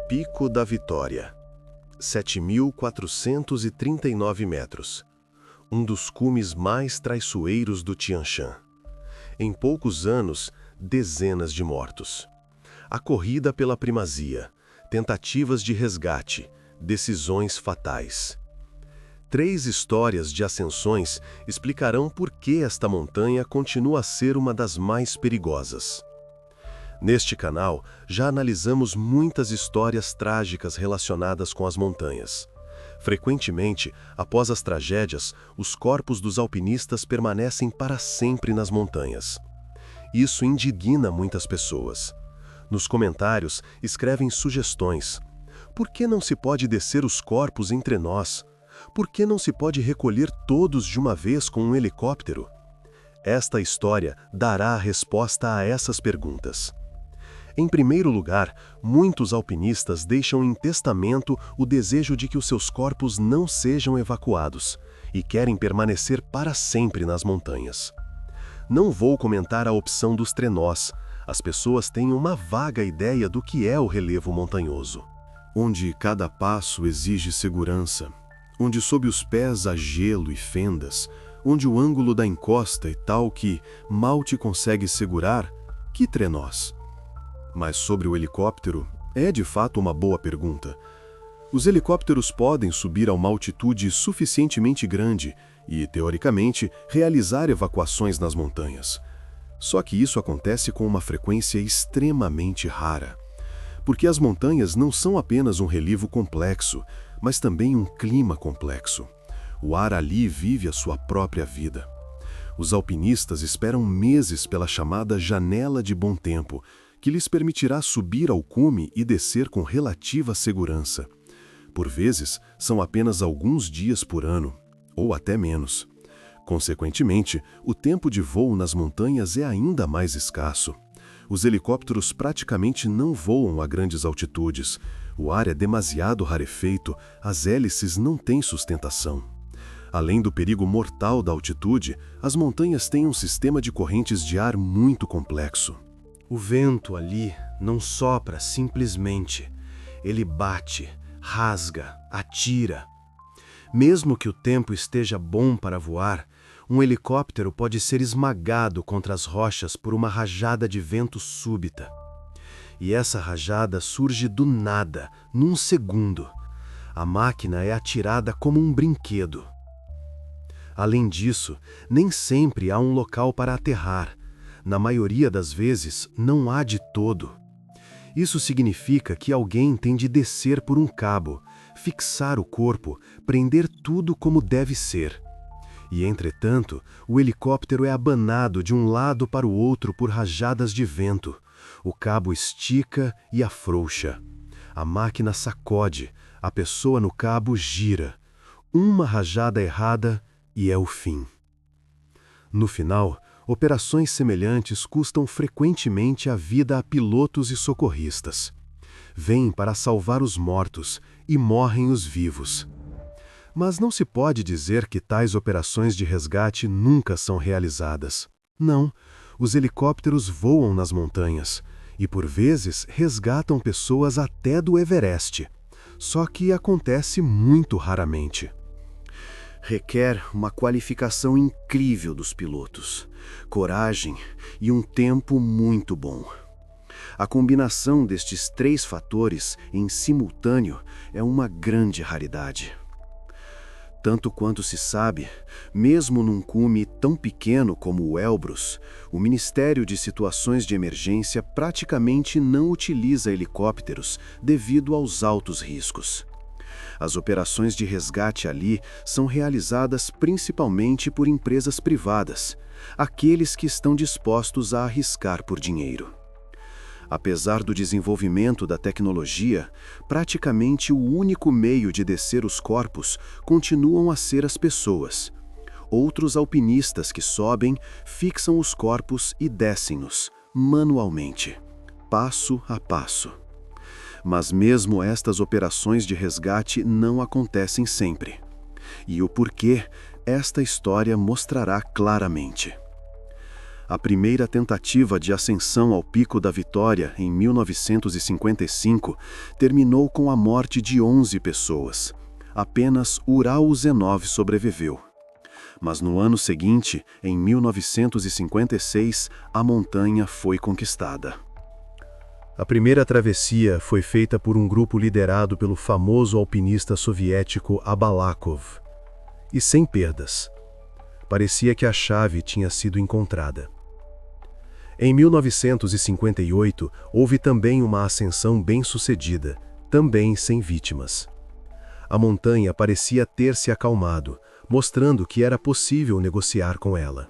Pico da Vitória, 7.439 metros, um dos cumes mais traiçoeiros do Tian Shan. Em poucos anos, dezenas de mortos. A corrida pela primazia, tentativas de resgate, decisões fatais. 3 histórias de ascensões explicarão por que esta montanha continua a ser uma das mais perigosas. Neste canal, já analisamos muitas histórias trágicas relacionadas com as montanhas. Frequentemente, após as tragédias, os corpos dos alpinistas permanecem para sempre nas montanhas. Isso indigna muitas pessoas. Nos comentários, escrevem sugestões. Por que não se pode descer os corpos entre nós? Por que não se pode recolher todos de uma vez com um helicóptero? Esta história dará a resposta a essas perguntas. Em primeiro lugar, muitos alpinistas deixam em testamento o desejo de que os seus corpos não sejam evacuados e querem permanecer para sempre nas montanhas. Não vou comentar a opção dos trenós. As pessoas têm uma vaga ideia do que é o relevo montanhoso, onde cada passo exige segurança, onde sob os pés há gelo e fendas, onde o ângulo da encosta é tal que mal te consegue segurar. Que trenós? Mas sobre o helicóptero, é de fato uma boa pergunta. Os helicópteros podem subir a uma altitude suficientemente grande e, teoricamente, realizar evacuações nas montanhas. Só que isso acontece com uma frequência extremamente rara. Porque as montanhas não são apenas um relevo complexo, mas também um clima complexo. O ar ali vive a sua própria vida. Os alpinistas esperam meses pela chamada janela de bom tempo, que lhes permitirá subir ao cume e descer com relativa segurança. Por vezes, são apenas alguns dias por ano, ou até menos. Consequentemente, o tempo de voo nas montanhas é ainda mais escasso. Os helicópteros praticamente não voam a grandes altitudes. O ar é demasiado rarefeito, as hélices não têm sustentação. Além do perigo mortal da altitude, as montanhas têm um sistema de correntes de ar muito complexo. O vento ali não sopra simplesmente. Ele bate, rasga, atira. Mesmo que o tempo esteja bom para voar, um helicóptero pode ser esmagado contra as rochas por uma rajada de vento súbita. E essa rajada surge do nada, num segundo. A máquina é atirada como um brinquedo. Além disso, nem sempre há um local para aterrar. Na maioria das vezes, não há de todo. Isso significa que alguém tem de descer por um cabo, fixar o corpo, prender tudo como deve ser. E, entretanto, o helicóptero é abanado de um lado para o outro por rajadas de vento. O cabo estica e afrouxa. A máquina sacode, a pessoa no cabo gira. Uma rajada errada e é o fim. No final, operações semelhantes custam frequentemente a vida a pilotos e socorristas. Vêm para salvar os mortos e morrem os vivos. Mas não se pode dizer que tais operações de resgate nunca são realizadas. Não, os helicópteros voam nas montanhas e, por vezes, resgatam pessoas até do Everest. Só que acontece muito raramente. Requer uma qualificação incrível dos pilotos, coragem e um tempo muito bom. A combinação destes 3 fatores em simultâneo é uma grande raridade. Tanto quanto se sabe, mesmo num cume tão pequeno como o Elbrus, o Ministério de Situações de Emergência praticamente não utiliza helicópteros devido aos altos riscos. As operações de resgate ali são realizadas principalmente por empresas privadas, aqueles que estão dispostos a arriscar por dinheiro. Apesar do desenvolvimento da tecnologia, praticamente o único meio de descer os corpos continuam a ser as pessoas. Outros alpinistas que sobem, fixam os corpos e descem-nos, manualmente, passo a passo. Mas mesmo estas operações de resgate não acontecem sempre. E o porquê, esta história mostrará claramente. A primeira tentativa de ascensão ao Pico da Vitória, em 1955, terminou com a morte de 11 pessoas. Apenas Ural Zenov sobreviveu. Mas no ano seguinte, em 1956, a montanha foi conquistada. A primeira travessia foi feita por um grupo liderado pelo famoso alpinista soviético Abalakov, e sem perdas. Parecia que a chave tinha sido encontrada. Em 1958, houve também uma ascensão bem-sucedida, também sem vítimas. A montanha parecia ter se acalmado, mostrando que era possível negociar com ela.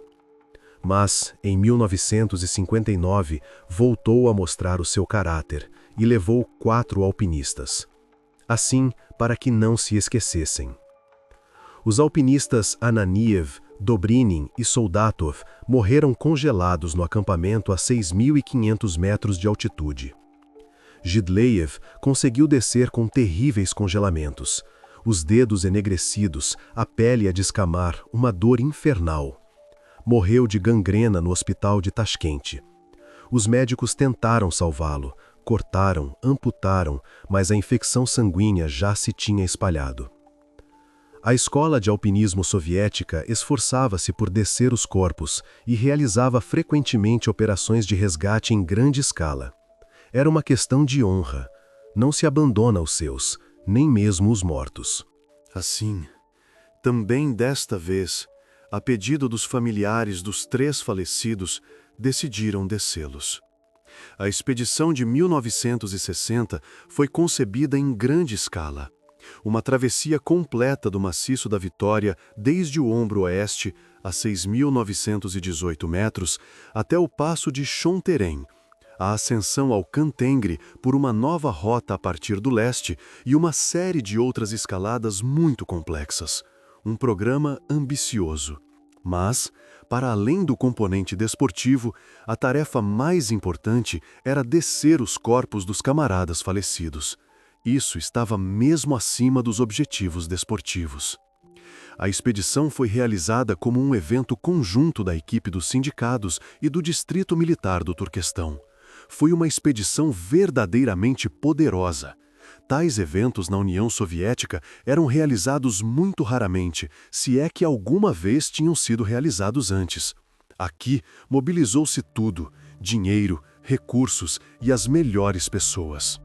Mas, em 1959, voltou a mostrar o seu caráter e levou 4 alpinistas. Assim, para que não se esquecessem. Os alpinistas Ananiev, Dobrinin e Soldatov morreram congelados no acampamento a 6.500 metros de altitude. Gidleev conseguiu descer com terríveis congelamentos, os dedos enegrecidos, a pele a descamar, uma dor infernal. Morreu de gangrena no hospital de Tashkent. Os médicos tentaram salvá-lo, cortaram, amputaram, mas a infecção sanguínea já se tinha espalhado. A escola de alpinismo soviética esforçava-se por descer os corpos e realizava frequentemente operações de resgate em grande escala. Era uma questão de honra. Não se abandona os seus, nem mesmo os mortos. Assim, também desta vez, a pedido dos familiares dos 3 falecidos, decidiram descê-los. A expedição de 1960 foi concebida em grande escala. Uma travessia completa do maciço da Vitória desde o ombro oeste, a 6.918 metros, até o passo de Chonteren, a ascensão ao Kantengri por uma nova rota a partir do leste e uma série de outras escaladas muito complexas. Um programa ambicioso. Mas, para além do componente desportivo, a tarefa mais importante era descer os corpos dos camaradas falecidos. Isso estava mesmo acima dos objetivos desportivos. A expedição foi realizada como um evento conjunto da equipe dos sindicados e do Distrito Militar do Turquestão. Foi uma expedição verdadeiramente poderosa. Tais eventos na União Soviética eram realizados muito raramente, se é que alguma vez tinham sido realizados antes. Aqui mobilizou-se tudo: dinheiro, recursos e as melhores pessoas.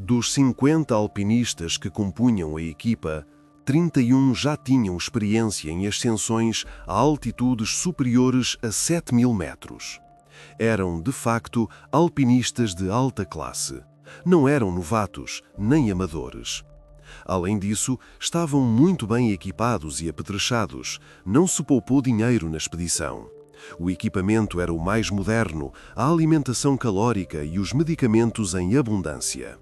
Dos 50 alpinistas que compunham a equipa, 31 já tinham experiência em ascensões a altitudes superiores a 7.000 metros. Eram, de facto, alpinistas de alta classe. Não eram novatos, nem amadores. Além disso, estavam muito bem equipados e apetrechados. Não se poupou dinheiro na expedição. O equipamento era o mais moderno, a alimentação calórica e os medicamentos em abundância.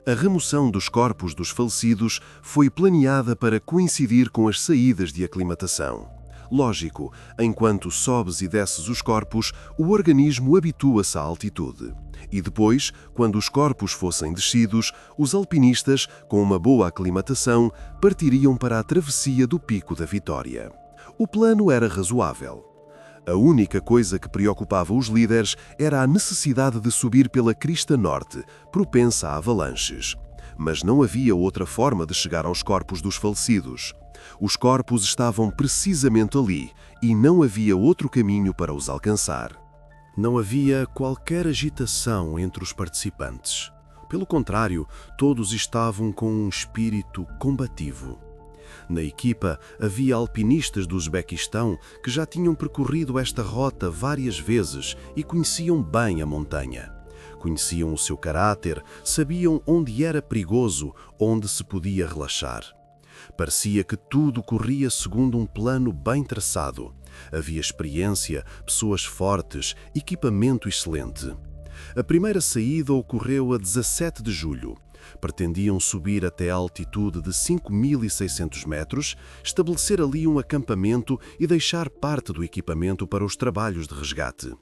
A remoção dos corpos dos falecidos foi planeada para coincidir com as saídas de aclimatação. Lógico, enquanto sobes e desces os corpos, o organismo habitua-se à altitude. E depois, quando os corpos fossem descidos, os alpinistas, com uma boa aclimatação, partiriam para a travessia do Pico da Vitória. O plano era razoável. A única coisa que preocupava os líderes era a necessidade de subir pela crista norte, propensa a avalanches. Mas não havia outra forma de chegar aos corpos dos falecidos. Os corpos estavam precisamente ali e não havia outro caminho para os alcançar. Não havia qualquer agitação entre os participantes. Pelo contrário, todos estavam com um espírito combativo. Na equipa havia alpinistas do Uzbequistão que já tinham percorrido esta rota várias vezes e conheciam bem a montanha. Conheciam o seu caráter, sabiam onde era perigoso, onde se podia relaxar. Parecia que tudo corria segundo um plano bem traçado. Havia experiência, pessoas fortes, equipamento excelente. A primeira saída ocorreu a 17 de julho. Pretendiam subir até a altitude de 5.600 metros, estabelecer ali um acampamento e deixar parte do equipamento para os trabalhos de resgate.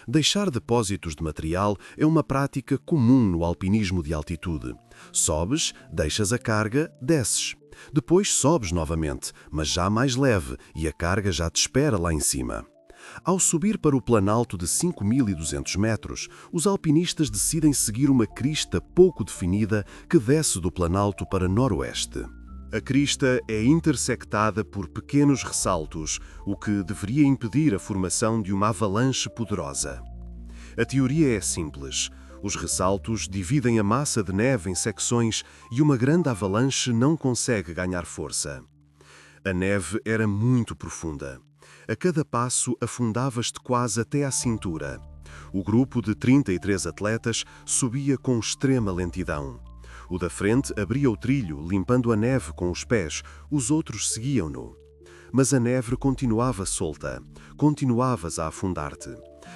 Deixar depósitos de material é uma prática comum no alpinismo de altitude. Sobes, deixas a carga, desces. Depois sobes novamente, mas já mais leve, e a carga já te espera lá em cima. Ao subir para o planalto de 5.200 metros, os alpinistas decidem seguir uma crista pouco definida que desce do planalto para noroeste. A crista é intersectada por pequenos ressaltos, o que deveria impedir a formação de uma avalanche poderosa. A teoria é simples. Os ressaltos dividem a massa de neve em secções e uma grande avalanche não consegue ganhar força. A neve era muito profunda. A cada passo afundavas-te quase até à cintura. O grupo de 33 atletas subia com extrema lentidão. O da frente abria o trilho, limpando a neve com os pés, os outros seguiam-no. Mas a neve continuava solta, continuavas a afundar-te.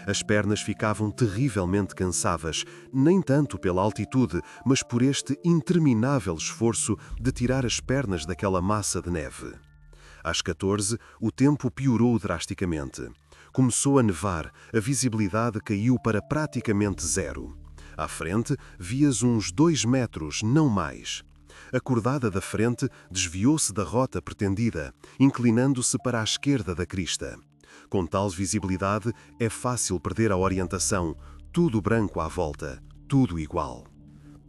As pernas ficavam terrivelmente cansadas, nem tanto pela altitude, mas por este interminável esforço de tirar as pernas daquela massa de neve. Às 14, o tempo piorou drasticamente. Começou a nevar, a visibilidade caiu para praticamente zero. À frente, vias uns 2 metros, não mais. A cordada da frente desviou-se da rota pretendida, inclinando-se para a esquerda da crista. Com tal visibilidade, é fácil perder a orientação, tudo branco à volta, tudo igual.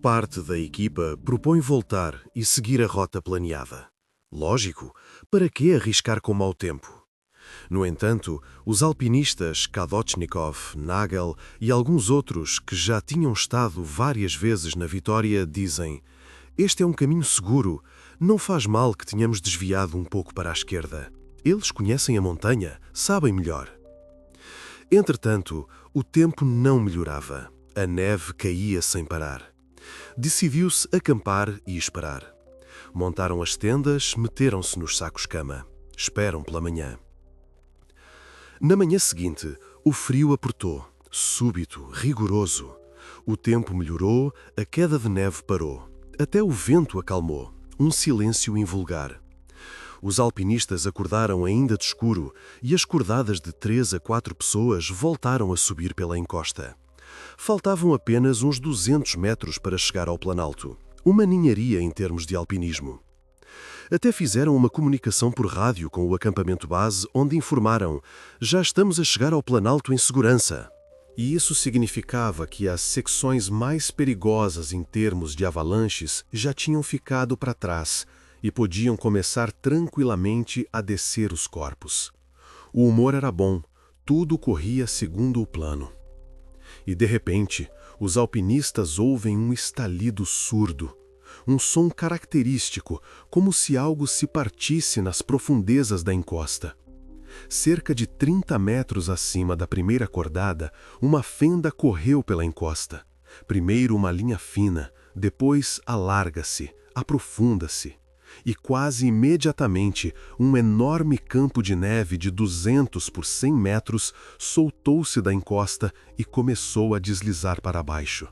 Parte da equipa propõe voltar e seguir a rota planeada. Lógico, para que arriscar com mau tempo? No entanto, os alpinistas Kadochnikov, Nagel e alguns outros que já tinham estado várias vezes na Vitória dizem: este é um caminho seguro, não faz mal que tenhamos desviado um pouco para a esquerda. Eles conhecem a montanha, sabem melhor. Entretanto, o tempo não melhorava. A neve caía sem parar. Decidiu-se acampar e esperar. Montaram as tendas, meteram-se nos sacos-cama. Esperam pela manhã. Na manhã seguinte, o frio apertou, súbito, rigoroso. O tempo melhorou, a queda de neve parou. Até o vento acalmou, um silêncio invulgar. Os alpinistas acordaram ainda de escuro e as cordadas de 3 a 4 pessoas voltaram a subir pela encosta. Faltavam apenas uns 200 metros para chegar ao planalto. Uma ninharia em termos de alpinismo. Até fizeram uma comunicação por rádio com o acampamento base, onde informaram: já estamos a chegar ao planalto em segurança. E isso significava que as secções mais perigosas em termos de avalanches já tinham ficado para trás e podiam começar tranquilamente a descer os corpos. O humor era bom, tudo corria segundo o plano. E de repente, os alpinistas ouvem um estalido surdo. Um som característico, como se algo se partisse nas profundezas da encosta. Cerca de 30 metros acima da primeira cordada, uma fenda correu pela encosta. Primeiro uma linha fina, depois alarga-se, aprofunda-se. E quase imediatamente, um enorme campo de neve de 200 por 100 metros soltou-se da encosta e começou a deslizar para baixo.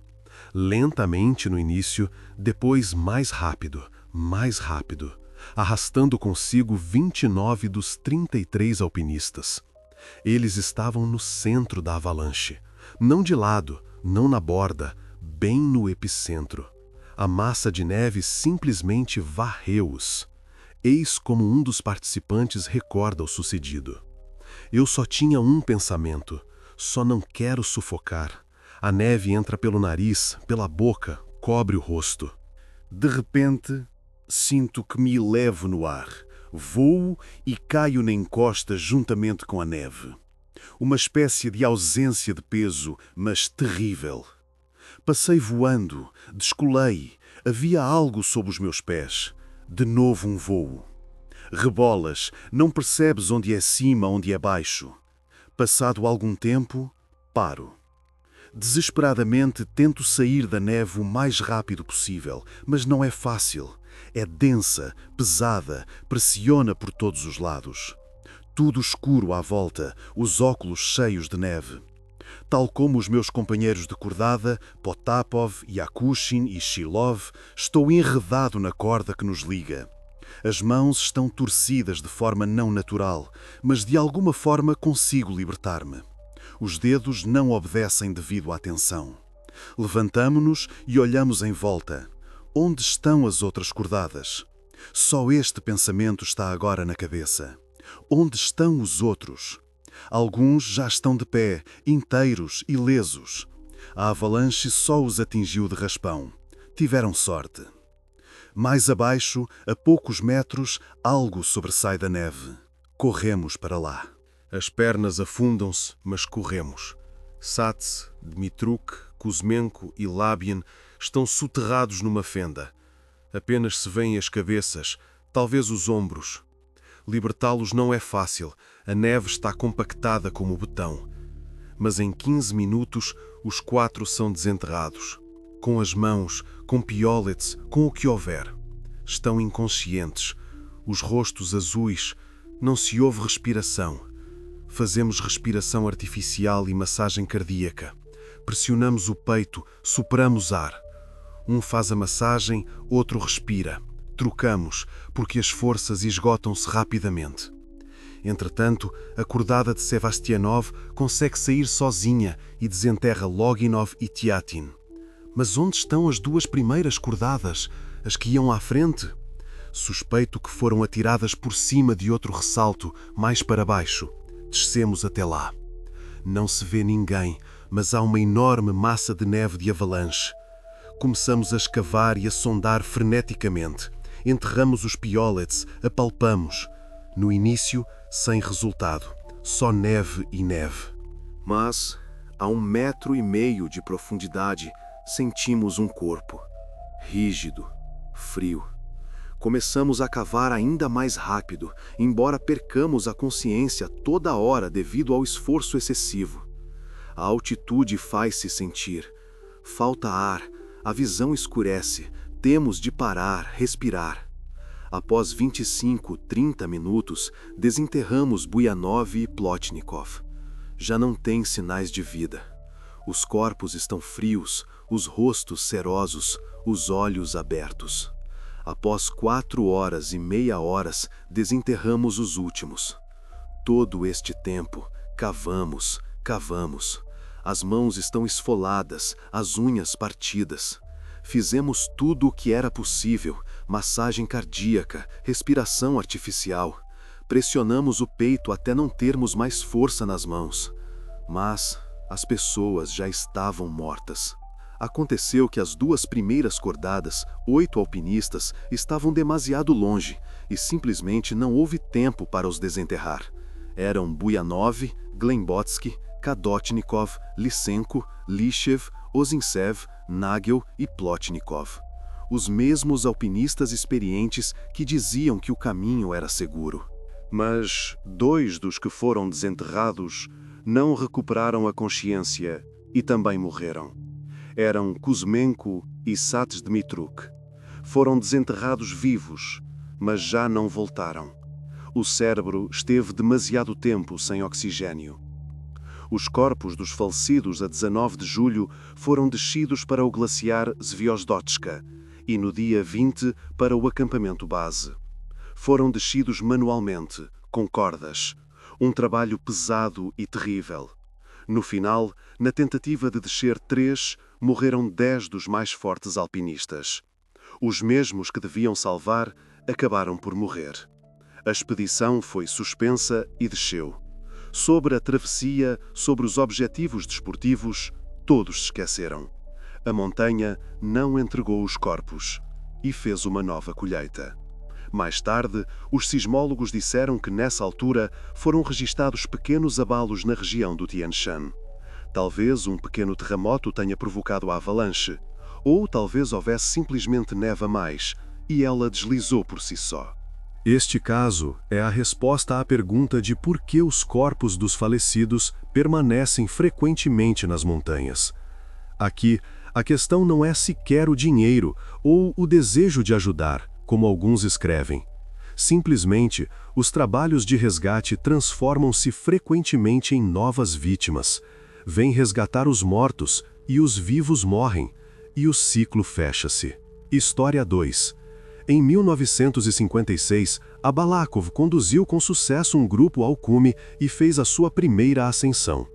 Lentamente no início, depois mais rápido, arrastando consigo 29 dos 33 alpinistas. Eles estavam no centro da avalanche, não de lado, não na borda, bem no epicentro. A massa de neve simplesmente varreu-os. Eis como um dos participantes recorda o sucedido. Eu só tinha um pensamento: só não quero sufocar. A neve entra pelo nariz, pela boca, cobre o rosto. De repente, sinto que me elevo no ar, voo e caio na encosta juntamente com a neve. Uma espécie de ausência de peso, mas terrível. Passei voando, descolei, havia algo sob os meus pés. De novo um voo. Rebolas, não percebes onde é cima, onde é baixo. Passado algum tempo, paro. Desesperadamente tento sair da neve o mais rápido possível, mas não é fácil. É densa, pesada, pressiona por todos os lados. Tudo escuro à volta, os óculos cheios de neve. Tal como os meus companheiros de cordada, Potapov, Yakushin e Shilov, estou enredado na corda que nos liga. As mãos estão torcidas de forma não natural, mas de alguma forma consigo libertar-me. Os dedos não obedecem devido à tensão. Levantamo-nos e olhamos em volta. Onde estão as outras cordadas? Só este pensamento está agora na cabeça. Onde estão os outros? Alguns já estão de pé, inteiros, ilesos. A avalanche só os atingiu de raspão. Tiveram sorte. Mais abaixo, a poucos metros, algo sobressai da neve. Corremos para lá. As pernas afundam-se, mas corremos. Sats, Dmitruk, Kuzmenko e Labien estão soterrados numa fenda. Apenas se vêem as cabeças, talvez os ombros. Libertá-los não é fácil, a neve está compactada como betão. Mas em 15 minutos, os 4 são desenterrados. Com as mãos, com piolets, com o que houver. Estão inconscientes, os rostos azuis, não se ouve respiração. Fazemos respiração artificial e massagem cardíaca. Pressionamos o peito, sopramos ar. Um faz a massagem, outro respira. Trocamos, porque as forças esgotam-se rapidamente. Entretanto, a cordada de Sevastianov consegue sair sozinha e desenterra Loginov e Tiatin. Mas onde estão as 2 primeiras cordadas, as que iam à frente? Suspeito que foram atiradas por cima de outro ressalto, mais para baixo. Descemos até lá. Não se vê ninguém, mas há uma enorme massa de neve de avalanche. Começamos a escavar e a sondar freneticamente. Enterramos os piolets, apalpamos. No início, sem resultado. Só neve e neve. Mas, a 1,5 metros de profundidade, sentimos um corpo. Rígido, frio. Começamos a cavar ainda mais rápido, embora percamos a consciência toda hora devido ao esforço excessivo. A altitude faz-se sentir. Falta ar, a visão escurece, temos de parar, respirar. Após 25, 30 minutos, desenterramos Buyanov e Plotnikov. Já não tem sinais de vida. Os corpos estão frios, os rostos serosos, os olhos abertos. Após 4,5 horas, desenterramos os últimos. Todo este tempo, cavamos, cavamos. As mãos estão esfoladas, as unhas partidas. Fizemos tudo o que era possível, massagem cardíaca, respiração artificial. Pressionamos o peito até não termos mais força nas mãos. Mas as pessoas já estavam mortas. Aconteceu que as 2 primeiras cordadas, 8 alpinistas, estavam demasiado longe e simplesmente não houve tempo para os desenterrar. Eram Buyanov, Glenbotsky, Kadotnikov, Lysenko, Lishev, Ozintsev, Nagel e Plotnikov. Os mesmos alpinistas experientes que diziam que o caminho era seguro. Mas 2 dos que foram desenterrados não recuperaram a consciência e também morreram. Eram Kuzmenko e Sats Dmitruk. Foram desenterrados vivos, mas já não voltaram. O cérebro esteve demasiado tempo sem oxigênio. Os corpos dos falecidos a 19 de julho foram descidos para o glaciar Zviosdotska e no dia 20 para o acampamento base. Foram descidos manualmente, com cordas. Um trabalho pesado e terrível. No final, na tentativa de descer 3, morreram 10 dos mais fortes alpinistas. Os mesmos que deviam salvar acabaram por morrer. A expedição foi suspensa e desceu. Sobre a travessia, sobre os objetivos desportivos, todos se esqueceram. A montanha não entregou os corpos e fez uma nova colheita. Mais tarde, os sismólogos disseram que nessa altura foram registados pequenos abalos na região do Tian Shan. Talvez um pequeno terremoto tenha provocado a avalanche, ou talvez houvesse simplesmente neve a mais e ela deslizou por si só. Este caso é a resposta à pergunta de por que os corpos dos falecidos permanecem frequentemente nas montanhas. Aqui, a questão não é sequer o dinheiro ou o desejo de ajudar, como alguns escrevem. Simplesmente, os trabalhos de resgate transformam-se frequentemente em novas vítimas. Vêm resgatar os mortos e os vivos morrem, e o ciclo fecha-se. História 2. Em 1956, Abalakov conduziu com sucesso um grupo ao cume e fez a sua primeira ascensão.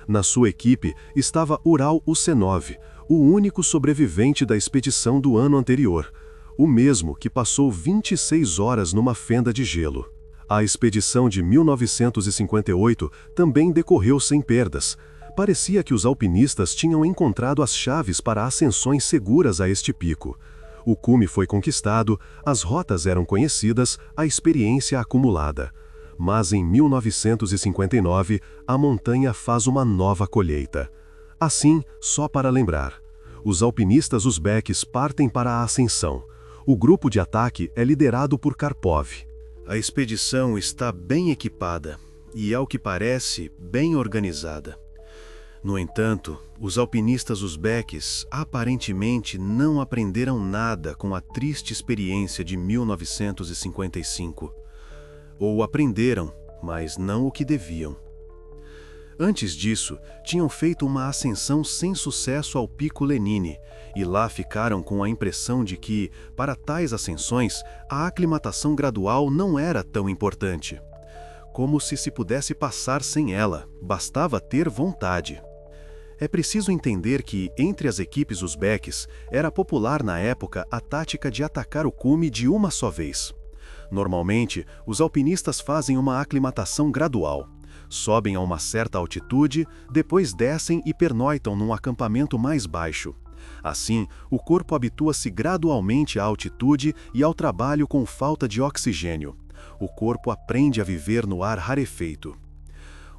Na sua equipe estava Ural Usenov, o único sobrevivente da expedição do ano anterior, o mesmo que passou 26 horas numa fenda de gelo. A expedição de 1958 também decorreu sem perdas. Parecia que os alpinistas tinham encontrado as chaves para ascensões seguras a este pico. O cume foi conquistado, as rotas eram conhecidas, a experiência acumulada. Mas em 1959, a montanha faz uma nova colheita. Assim, só para lembrar, os alpinistas uzbeques partem para a ascensão. O grupo de ataque é liderado por Karpov. A expedição está bem equipada e, ao que parece, bem organizada. No entanto, os alpinistas uzbeques aparentemente não aprenderam nada com a triste experiência de 1955. Ou aprenderam, mas não o que deviam. Antes disso, tinham feito uma ascensão sem sucesso ao Pico Lenine, e lá ficaram com a impressão de que, para tais ascensões, a aclimatação gradual não era tão importante. Como se pudesse passar sem ela, bastava ter vontade. É preciso entender que, entre as equipes uzbeques, era popular na época a tática de atacar o cume de uma só vez. Normalmente, os alpinistas fazem uma aclimatação gradual. Sobem a uma certa altitude, depois descem e pernoitam num acampamento mais baixo. Assim, o corpo habitua-se gradualmente à altitude e ao trabalho com falta de oxigênio. O corpo aprende a viver no ar rarefeito.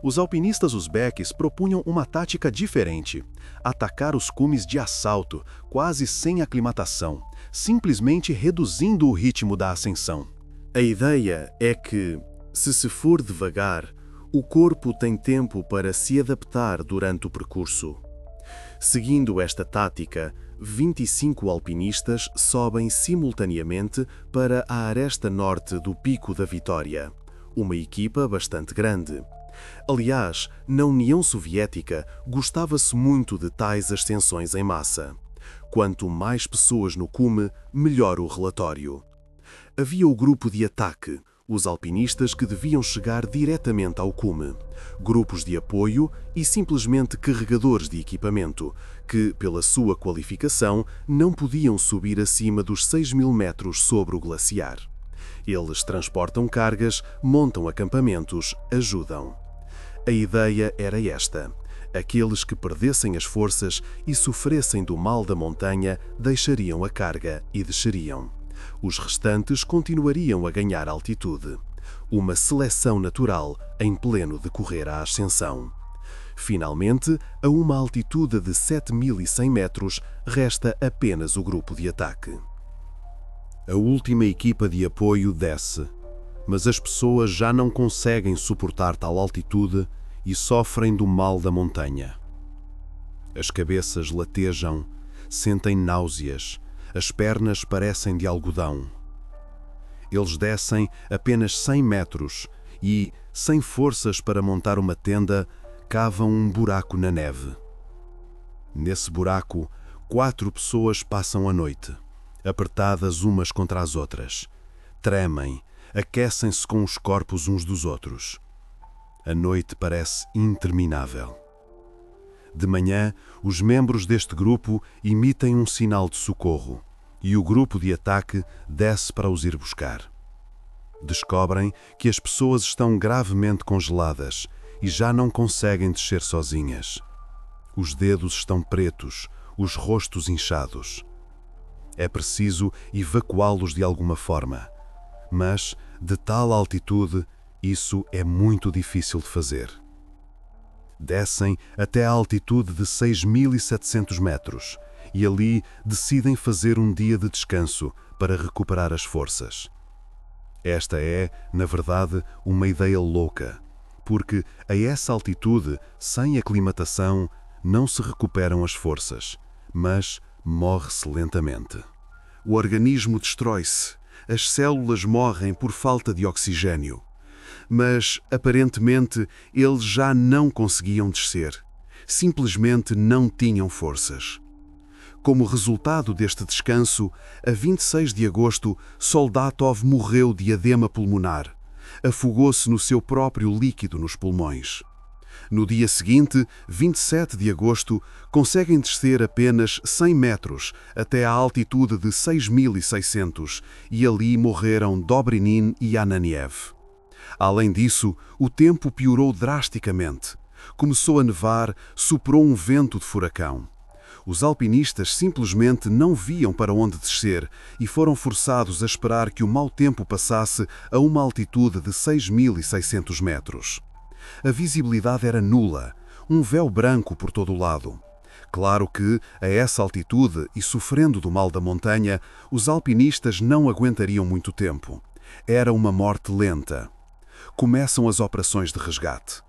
Os alpinistas uzbeques propunham uma tática diferente: atacar os cumes de assalto, quase sem aclimatação, simplesmente reduzindo o ritmo da ascensão. A ideia é que, se for devagar, o corpo tem tempo para se adaptar durante o percurso. Seguindo esta tática, 25 alpinistas sobem simultaneamente para a aresta norte do Pico da Vitória, uma equipa bastante grande. Aliás, na União Soviética gostava-se muito de tais ascensões em massa. Quanto mais pessoas no cume, melhor o relatório. Havia o grupo de ataque, os alpinistas que deviam chegar diretamente ao cume, grupos de apoio e simplesmente carregadores de equipamento, que, pela sua qualificação, não podiam subir acima dos 6.000 metros sobre o glaciar. Eles transportam cargas, montam acampamentos, ajudam. A ideia era esta: aqueles que perdessem as forças e sofressem do mal da montanha deixariam a carga e desceriam. Os restantes continuariam a ganhar altitude. Uma seleção natural em pleno decorrer à ascensão. Finalmente, a uma altitude de 7.100 metros, resta apenas o grupo de ataque. A última equipa de apoio desce, mas as pessoas já não conseguem suportar tal altitude e sofrem do mal da montanha. As cabeças latejam, sentem náuseas, as pernas parecem de algodão. Eles descem apenas 100 metros e, sem forças para montar uma tenda, cavam um buraco na neve. Nesse buraco, 4 pessoas passam a noite, apertadas umas contra as outras. Tremem, aquecem-se com os corpos uns dos outros. A noite parece interminável. De manhã, os membros deste grupo emitem um sinal de socorro e o grupo de ataque desce para os ir buscar. Descobrem que as pessoas estão gravemente congeladas e já não conseguem descer sozinhas. Os dedos estão pretos, os rostos inchados. É preciso evacuá-los de alguma forma, mas, de tal altitude, isso é muito difícil de fazer. Descem até a altitude de 6.700 metros e ali decidem fazer um dia de descanso para recuperar as forças. Esta é, na verdade, uma ideia louca, porque a essa altitude, sem aclimatação, não se recuperam as forças, mas morre-se lentamente. O organismo destrói-se, as células morrem por falta de oxigênio. Mas, aparentemente, eles já não conseguiam descer. Simplesmente não tinham forças. Como resultado deste descanso, a 26 de agosto, Soldatov morreu de edema pulmonar. Afogou-se no seu próprio líquido nos pulmões. No dia seguinte, 27 de agosto, conseguem descer apenas 100 metros até à altitude de 6.600 e ali morreram Dobrynin e Ananiev. Além disso, o tempo piorou drasticamente. Começou a nevar, soprou um vento de furacão. Os alpinistas simplesmente não viam para onde descer e foram forçados a esperar que o mau tempo passasse a uma altitude de 6.600 metros. A visibilidade era nula, um véu branco por todo o lado. Claro que, a essa altitude e sofrendo do mal da montanha, os alpinistas não aguentariam muito tempo. Era uma morte lenta. Começam as operações de resgate.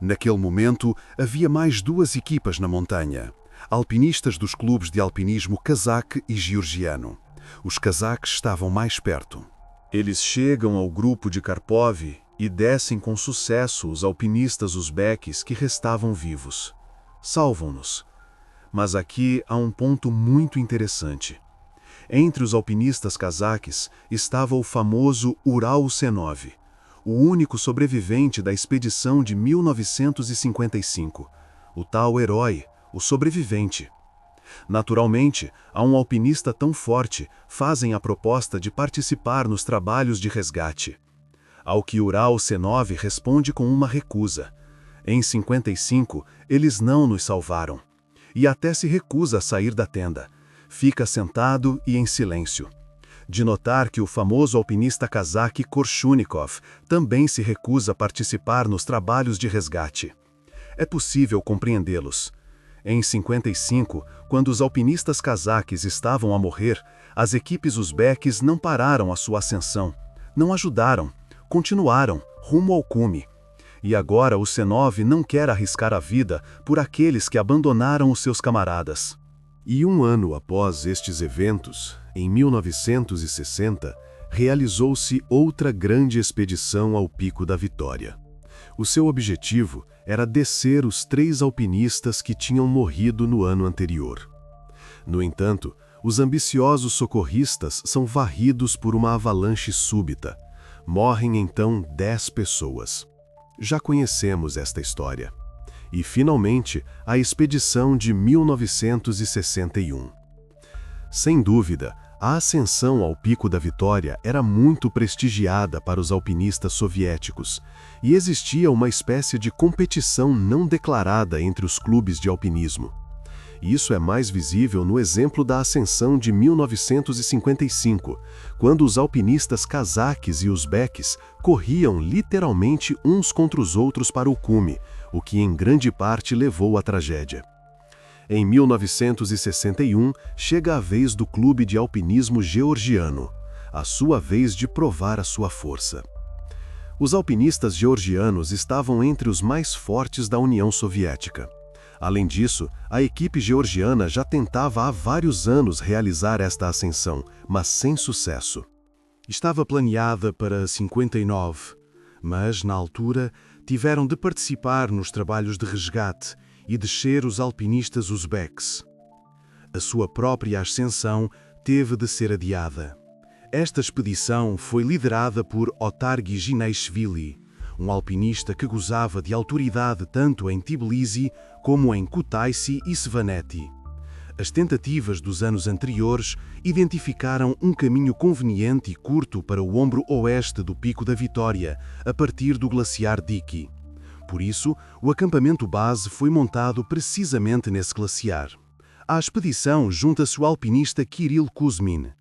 Naquele momento, havia mais 2 equipas na montanha. Alpinistas dos clubes de alpinismo cazaque e georgiano. Os cazaques estavam mais perto. Eles chegam ao grupo de Karpov e descem com sucesso os alpinistas uzbeques que restavam vivos. Salvam-nos. Mas aqui há um ponto muito interessante. Entre os alpinistas cazaques estava o famoso Ural Usenov, o único sobrevivente da expedição de 1955, o tal herói, o sobrevivente. Naturalmente, a um alpinista tão forte fazem a proposta de participar nos trabalhos de resgate. Ao que Ural Usenov responde com uma recusa. Em 55, eles não nos salvaram. E até se recusa a sair da tenda. Fica sentado e em silêncio. De notar que o famoso alpinista cazaque Korchunikov também se recusa a participar nos trabalhos de resgate. É possível compreendê-los. Em 55, quando os alpinistas cazaques estavam a morrer, as equipes uzbeques não pararam a sua ascensão, não ajudaram, continuaram rumo ao cume. E agora o Usenov não quer arriscar a vida por aqueles que abandonaram os seus camaradas. E um ano após estes eventos, em 1960, realizou-se outra grande expedição ao Pico da Vitória. O seu objetivo era descer os 3 alpinistas que tinham morrido no ano anterior. No entanto, os ambiciosos socorristas são varridos por uma avalanche súbita. Morrem então 10 pessoas. Já conhecemos esta história. E, finalmente, a expedição de 1961. Sem dúvida, a ascensão ao Pico da Vitória era muito prestigiada para os alpinistas soviéticos, e existia uma espécie de competição não declarada entre os clubes de alpinismo. Isso é mais visível no exemplo da ascensão de 1955, quando os alpinistas cazaques e uzbeques corriam literalmente uns contra os outros para o cume, o que em grande parte levou à tragédia. Em 1961, chega a vez do clube de alpinismo georgiano, a sua vez de provar a sua força. Os alpinistas georgianos estavam entre os mais fortes da União Soviética. Além disso, a equipe georgiana já tentava há vários anos realizar esta ascensão, mas sem sucesso. Estava planeada para 59, mas, na altura, tiveram de participar nos trabalhos de resgate e descer os alpinistas uzbeques. A sua própria ascensão teve de ser adiada. Esta expedição foi liderada por Otar Ginashvili, um alpinista que gozava de autoridade tanto em Tbilisi como em Kutaisi e Svaneti. As tentativas dos anos anteriores identificaram um caminho conveniente e curto para o ombro oeste do Pico da Vitória, a partir do glaciar Diki. Por isso, o acampamento base foi montado precisamente nesse glaciar. À expedição junta-se o alpinista Kirill Kuzmin.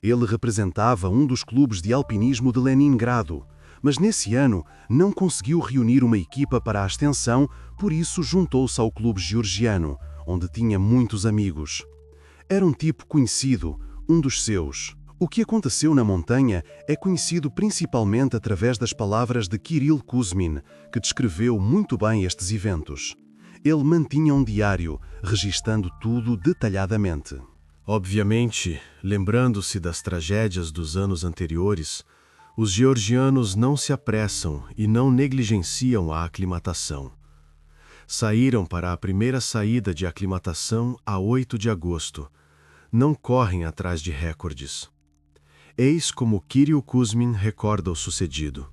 Ele representava um dos clubes de alpinismo de Leningrado, mas nesse ano não conseguiu reunir uma equipa para a ascensão, por isso juntou-se ao clube georgiano, onde tinha muitos amigos. Era um tipo conhecido, um dos seus. O que aconteceu na montanha é conhecido principalmente através das palavras de Kirill Kuzmin, que descreveu muito bem estes eventos. Ele mantinha um diário, registando tudo detalhadamente. Obviamente, lembrando-se das tragédias dos anos anteriores, os georgianos não se apressam e não negligenciam a aclimatação. Saíram para a primeira saída de aclimatação a 8 de agosto. Não correm atrás de recordes. Eis como Kirill Kuzmin recorda o sucedido.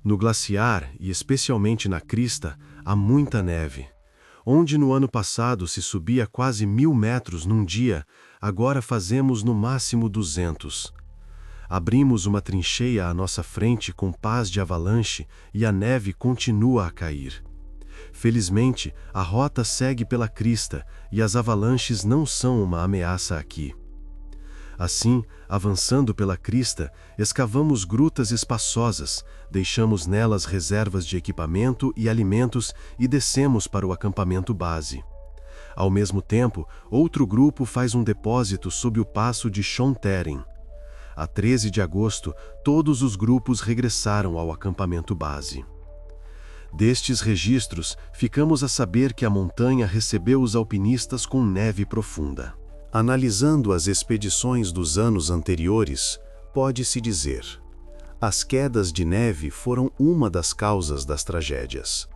No glaciar, e especialmente na crista, há muita neve. Onde no ano passado se subia quase 1000 metros num dia, agora fazemos no máximo 200. Abrimos uma trincheia à nossa frente com pás de avalanche e a neve continua a cair. Felizmente, a rota segue pela crista e as avalanches não são uma ameaça aqui. Assim, avançando pela crista, escavamos grutas espaçosas, deixamos nelas reservas de equipamento e alimentos e descemos para o acampamento base. Ao mesmo tempo, outro grupo faz um depósito sob o passo de Chonteren. A 13 de agosto, todos os grupos regressaram ao acampamento base. Destes registros, ficamos a saber que a montanha recebeu os alpinistas com neve profunda. Analisando as expedições dos anos anteriores, pode-se dizer: as quedas de neve foram uma das causas das tragédias.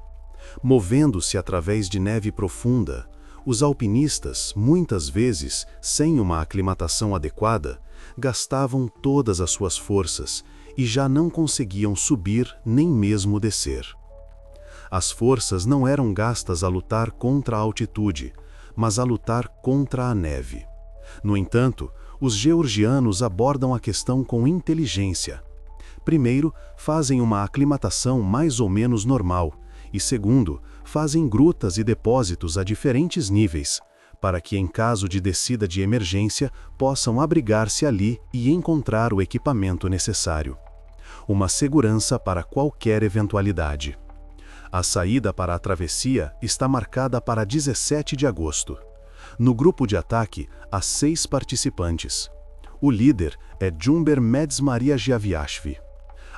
Movendo-se através de neve profunda, os alpinistas, muitas vezes sem uma aclimatação adequada, gastavam todas as suas forças e já não conseguiam subir nem mesmo descer. As forças não eram gastas a lutar contra a altitude, mas a lutar contra a neve. No entanto, os georgianos abordam a questão com inteligência. Primeiro, fazem uma aclimatação mais ou menos normal, e segundo, fazem grutas e depósitos a diferentes níveis, para que em caso de descida de emergência possam abrigar-se ali e encontrar o equipamento necessário. Uma segurança para qualquer eventualidade. A saída para a travessia está marcada para 17 de agosto. No grupo de ataque, há 6 participantes. O líder é Jumber Medzmaria Giaviashvi.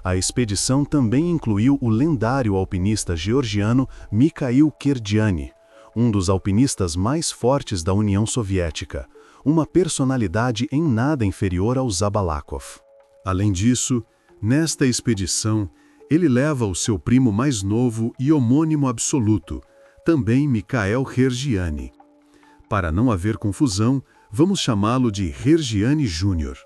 A expedição também incluiu o lendário alpinista georgiano Mikhail Kerdiani, um dos alpinistas mais fortes da União Soviética, uma personalidade em nada inferior ao Zabalakov. Além disso, nesta expedição, ele leva o seu primo mais novo e homônimo absoluto, também Mikhail Hergiani. Para não haver confusão, vamos chamá-lo de Hergiani Júnior.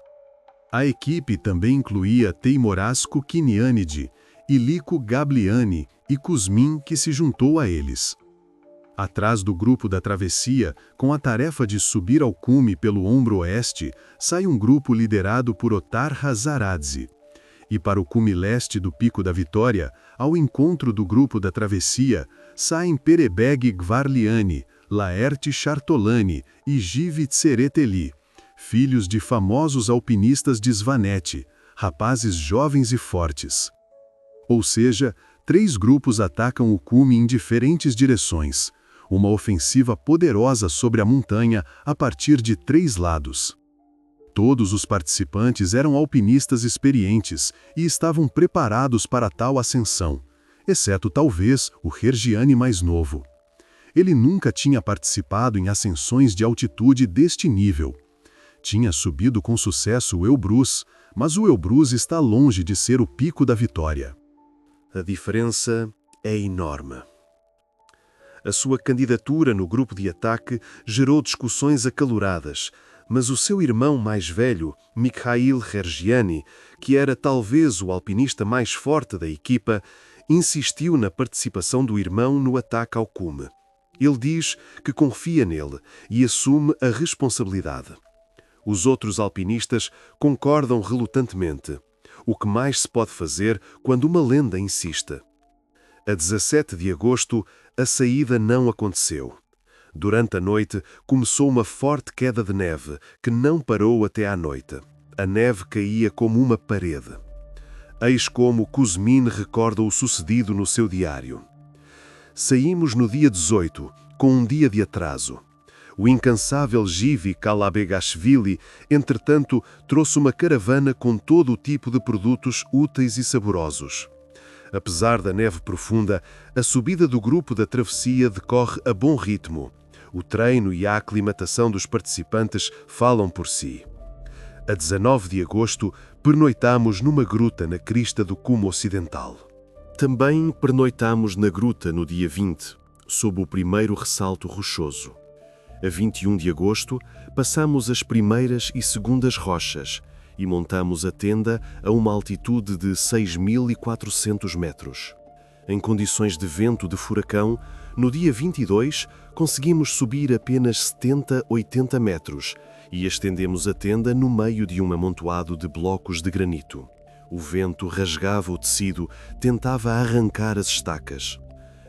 A equipe também incluía Teimoras Kukinianidi, Iliko Gabliani e Kuzmin, que se juntou a eles. Atrás do grupo da travessia, com a tarefa de subir ao cume pelo ombro oeste, sai um grupo liderado por Otar Hazaradze. E para o cume leste do Pico da Vitória, ao encontro do grupo da travessia, saem Perebeg Gvarliani, Laerte Chartolani e Givi Tsereteli, filhos de famosos alpinistas de Svaneti, rapazes jovens e fortes. Ou seja, 3 grupos atacam o cume em diferentes direções, uma ofensiva poderosa sobre a montanha a partir de 3 lados. Todos os participantes eram alpinistas experientes e estavam preparados para tal ascensão, exceto talvez o Hergiani mais novo. Ele nunca tinha participado em ascensões de altitude deste nível. Tinha subido com sucesso o Elbrus, mas o Elbrus está longe de ser o Pico da Vitória. A diferença é enorme. A sua candidatura no grupo de ataque gerou discussões acaloradas, mas o seu irmão mais velho, Mikhail Hergiani, que era talvez o alpinista mais forte da equipa, insistiu na participação do irmão no ataque ao cume. Ele diz que confia nele e assume a responsabilidade. Os outros alpinistas concordam relutantemente, o que mais se pode fazer quando uma lenda insiste. A 17 de agosto, a saída não aconteceu. Durante a noite, começou uma forte queda de neve, que não parou até à noite. A neve caía como uma parede. Eis como Kuzmin recorda o sucedido no seu diário. Saímos no dia 18, com um dia de atraso. O incansável Givi Kalabegashvili, entretanto, trouxe uma caravana com todo o tipo de produtos úteis e saborosos. Apesar da neve profunda, a subida do grupo da travessia decorre a bom ritmo. O treino e a aclimatação dos participantes falam por si. A 19 de agosto, pernoitamos numa gruta na crista do cume ocidental. Também pernoitamos na gruta no dia 20, sob o primeiro ressalto rochoso. A 21 de agosto, passamos as primeiras e segundas rochas e montamos a tenda a uma altitude de 6.400 metros. Em condições de vento de furacão, No dia 22, conseguimos subir apenas 70, 80 metros e estendemos a tenda no meio de um amontoado de blocos de granito. O vento rasgava o tecido, tentava arrancar as estacas.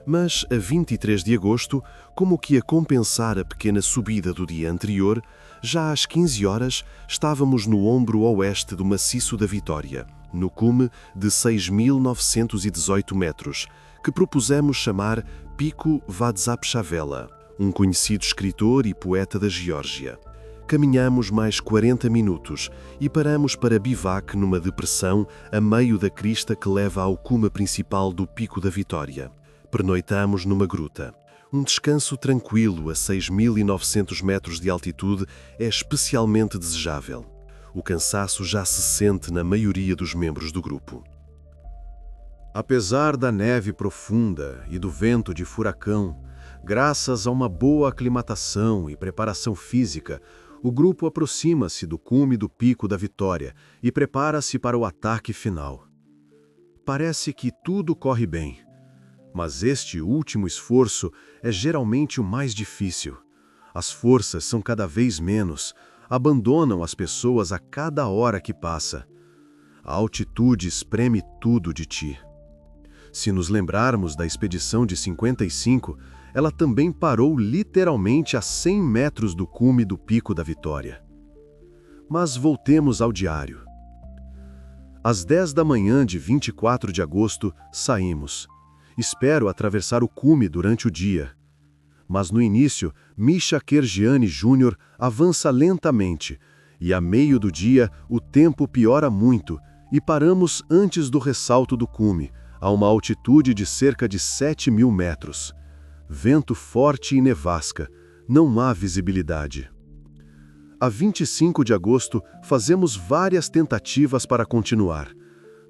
Mas, a 23 de agosto, como que a compensar a pequena subida do dia anterior, já às 15 horas estávamos no ombro oeste do maciço da Vitória, no cume de 6.918 metros, que propusemos chamar Pico Vadzapchavela, um conhecido escritor e poeta da Geórgia. Caminhamos mais 40 minutos e paramos para bivac numa depressão a meio da crista que leva ao cume principal do Pico da Vitória. Pernoitamos numa gruta. Um descanso tranquilo a 6.900 metros de altitude é especialmente desejável. O cansaço já se sente na maioria dos membros do grupo. Apesar da neve profunda e do vento de furacão, graças a uma boa aclimatação e preparação física, o grupo aproxima-se do cume do Pico da Vitória e prepara-se para o ataque final. Parece que tudo corre bem, mas este último esforço é geralmente o mais difícil. As forças são cada vez menos, abandonam as pessoas a cada hora que passa. A altitude espreme tudo de ti. Se nos lembrarmos da expedição de 55, ela também parou literalmente a 100 metros do cume do Pico da Vitória. Mas voltemos ao diário. Às 10 da manhã de 24 de agosto, saímos. Espero atravessar o cume durante o dia. Mas no início, Misha Kergiani Jr. avança lentamente, e a meio do dia o tempo piora muito, e paramos antes do ressalto do cume, a uma altitude de cerca de 7.000 metros. Vento forte e nevasca, não há visibilidade. A 25 de agosto, fazemos várias tentativas para continuar.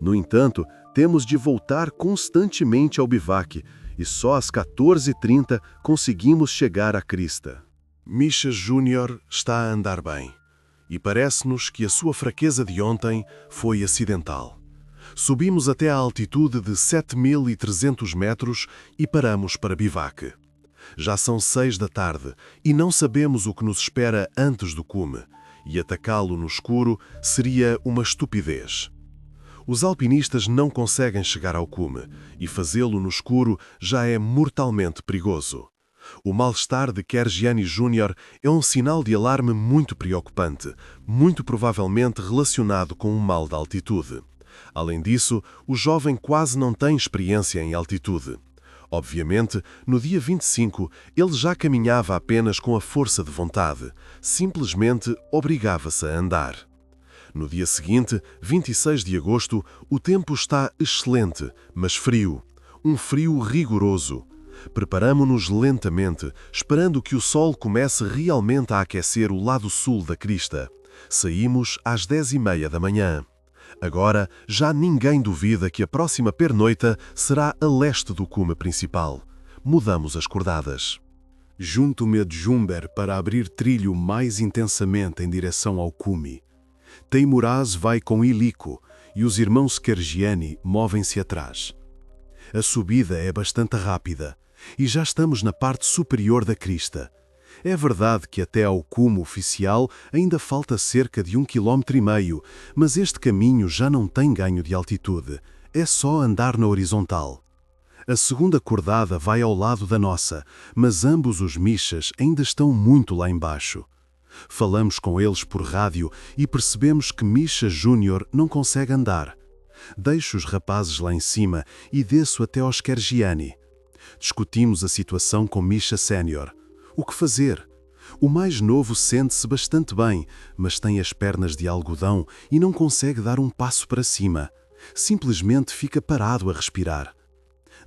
No entanto, temos de voltar constantemente ao bivac, e só às 14h30 conseguimos chegar à crista. Misha Júnior está a andar bem, e parece-nos que a sua fraqueza de ontem foi acidental. Subimos até a altitude de 7.300 metros e paramos para bivac. Já são 6 da tarde e não sabemos o que nos espera antes do cume, e atacá-lo no escuro seria uma estupidez. Os alpinistas não conseguem chegar ao cume, e fazê-lo no escuro já é mortalmente perigoso. O mal-estar de Kergiani Jr. é um sinal de alarme muito preocupante, muito provavelmente relacionado com um mal de altitude. Além disso, o jovem quase não tem experiência em altitude. Obviamente, no dia 25, ele já caminhava apenas com a força de vontade, simplesmente obrigava-se a andar. No dia seguinte, 26 de agosto, o tempo está excelente, mas frio. Um frio rigoroso. Preparamo-nos lentamente, esperando que o sol comece realmente a aquecer o lado sul da crista. Saímos às 10h30 da manhã. Agora, já ninguém duvida que a próxima pernoita será a leste do cume principal. Mudamos as cordadas. Junto-me a Jumber para abrir trilho mais intensamente em direção ao cume. Teimuraz vai com Iliko e os irmãos Kergiani movem-se atrás. A subida é bastante rápida e já estamos na parte superior da crista. É verdade que até ao cume oficial ainda falta cerca de 1,5 km, mas este caminho já não tem ganho de altitude, é só andar na horizontal. A segunda cordada vai ao lado da nossa, mas ambos os Mishas ainda estão muito lá embaixo. Falamos com eles por rádio e percebemos que Misha Júnior não consegue andar. Deixo os rapazes lá em cima e desço até aos Kergiani. Discutimos a situação com Misha Sénior. O que fazer? O mais novo sente-se bastante bem, mas tem as pernas de algodão e não consegue dar um passo para cima. Simplesmente fica parado a respirar.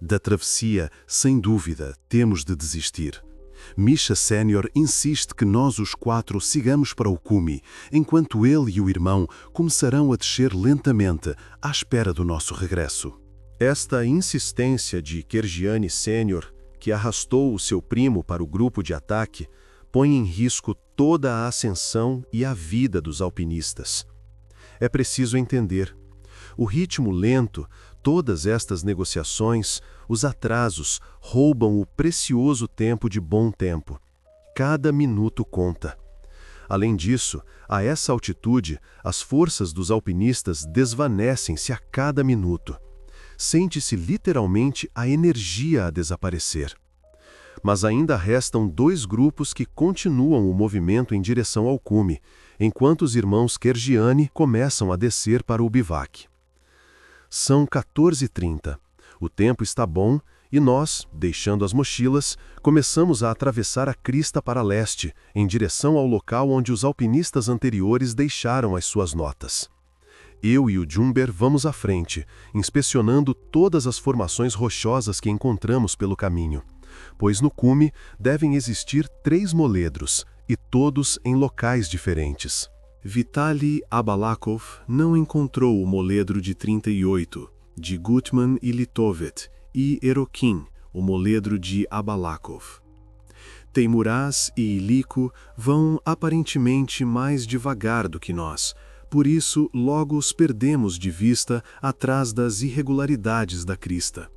Da travessia, sem dúvida, temos de desistir. Misha Sénior insiste que nós os 4 sigamos para o cume, enquanto ele e o irmão começarão a descer lentamente, à espera do nosso regresso. Esta insistência de Kergiani Sênior, que arrastou o seu primo para o grupo de ataque, põe em risco toda a ascensão e a vida dos alpinistas. É preciso entender. O ritmo lento, todas estas negociações, os atrasos, roubam o precioso tempo de bom tempo. Cada minuto conta. Além disso, a essa altitude, as forças dos alpinistas desvanecem-se a cada minuto. Sente-se literalmente a energia a desaparecer. Mas ainda restam 2 grupos que continuam o movimento em direção ao cume, enquanto os irmãos Kergiani começam a descer para o bivac. São 14h30. O tempo está bom e nós, deixando as mochilas, começamos a atravessar a crista para leste, em direção ao local onde os alpinistas anteriores deixaram as suas notas. Eu e o Jumber vamos à frente, inspecionando todas as formações rochosas que encontramos pelo caminho, pois no cume devem existir 3 moledros, e todos em locais diferentes. Vitaly Abalakov não encontrou o moledro de 38, de Gutman e Litovet, e Erokin, o moledro de Abalakov. Teimuraz e Iliko vão aparentemente mais devagar do que nós, por isso logo os perdemos de vista atrás das irregularidades da crista.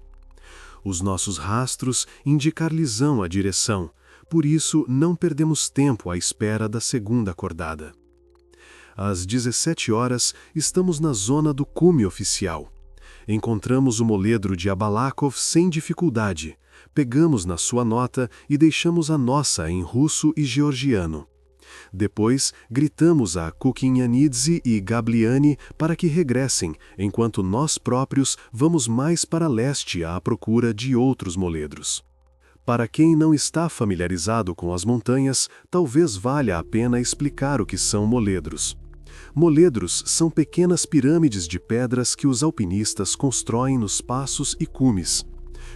Os nossos rastros indicar-lhes-ão a direção, por isso não perdemos tempo à espera da segunda acordada. Às 17 horas, estamos na zona do cume oficial. Encontramos o moledro de Abalakov sem dificuldade, pegamos na sua nota e deixamos a nossa em russo e georgiano. Depois, gritamos a Kukinyanidze e Gabliani para que regressem, enquanto nós próprios vamos mais para leste à procura de outros moledros. Para quem não está familiarizado com as montanhas, talvez valha a pena explicar o que são moledros. Moledros são pequenas pirâmides de pedras que os alpinistas constroem nos passos e cumes.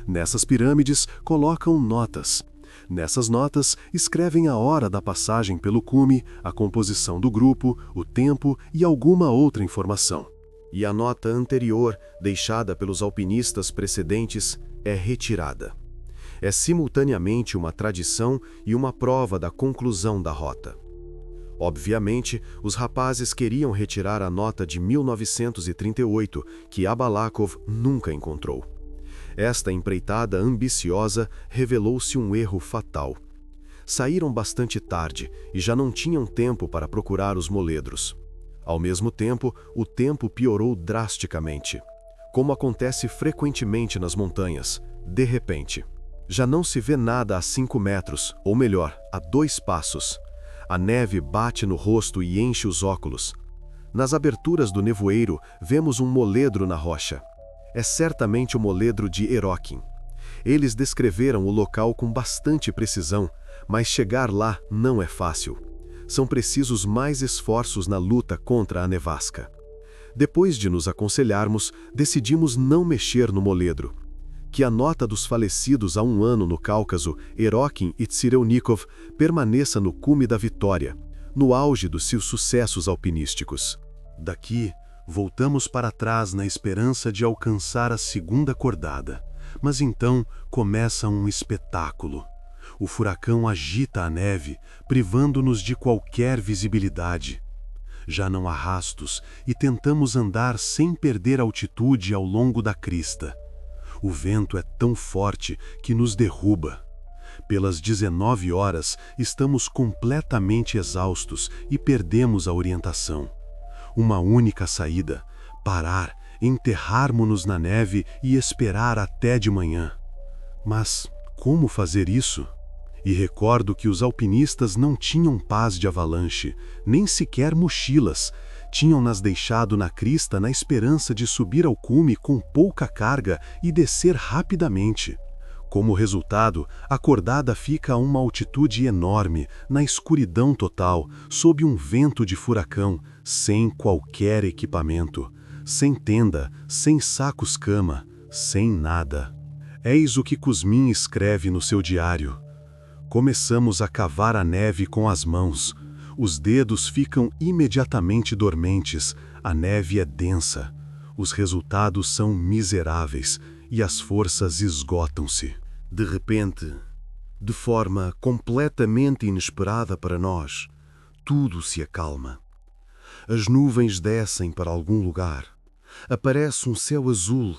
Nessas pirâmides colocam notas. Nessas notas, escrevem a hora da passagem pelo cume, a composição do grupo, o tempo e alguma outra informação. E a nota anterior, deixada pelos alpinistas precedentes, é retirada. É simultaneamente uma tradição e uma prova da conclusão da rota. Obviamente, os rapazes queriam retirar a nota de 1938, que Abalakov nunca encontrou. Esta empreitada ambiciosa revelou-se um erro fatal. Saíram bastante tarde e já não tinham tempo para procurar os moledros. Ao mesmo tempo, o tempo piorou drasticamente. Como acontece frequentemente nas montanhas, de repente. Já não se vê nada a 5 metros, ou melhor, a 2 passos. A neve bate no rosto e enche os óculos. Nas aberturas do nevoeiro, vemos um moledro na rocha. É certamente o moledro de Erokin. Eles descreveram o local com bastante precisão, mas chegar lá não é fácil. São precisos mais esforços na luta contra a nevasca. Depois de nos aconselharmos, decidimos não mexer no moledro. Que a nota dos falecidos há 1 ano no Cáucaso, Erokin e Tsireunikov, permaneça no cume da vitória, no auge dos seus sucessos alpinísticos. Daqui, voltamos para trás na esperança de alcançar a segunda acordada. Mas então começa um espetáculo. O furacão agita a neve, privando-nos de qualquer visibilidade. Já não há rastros e tentamos andar sem perder altitude ao longo da crista. O vento é tão forte que nos derruba. Pelas 19 horas, estamos completamente exaustos e perdemos a orientação. Uma única saída: parar, enterrarmos-nos na neve e esperar até de manhã. Mas como fazer isso? E recordo que os alpinistas não tinham pás de avalanche, nem sequer mochilas. Tinham-nas deixado na crista na esperança de subir ao cume com pouca carga e descer rapidamente. Como resultado, a acordada fica a uma altitude enorme, na escuridão total, sob um vento de furacão, sem qualquer equipamento, sem tenda, sem sacos-cama, sem nada. Eis o que Kuzmin escreve no seu diário. Começamos a cavar a neve com as mãos. Os dedos ficam imediatamente dormentes, a neve é densa. Os resultados são miseráveis e as forças esgotam-se. De repente, de forma completamente inesperada para nós, tudo se acalma. As nuvens descem para algum lugar. Aparece um céu azul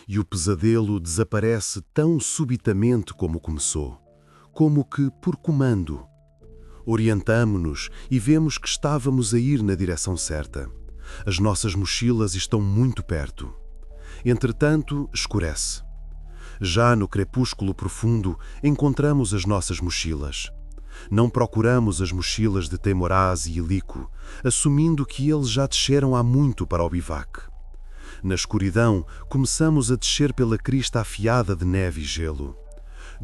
e o pesadelo desaparece tão subitamente como começou, como que por comando. Orientamo-nos e vemos que estávamos a ir na direção certa. As nossas mochilas estão muito perto. Entretanto, escurece. Já no crepúsculo profundo, encontramos as nossas mochilas. Não procuramos as mochilas de Teimuraz e Ilico, assumindo que eles já desceram há muito para o bivac. Na escuridão, começamos a descer pela crista afiada de neve e gelo.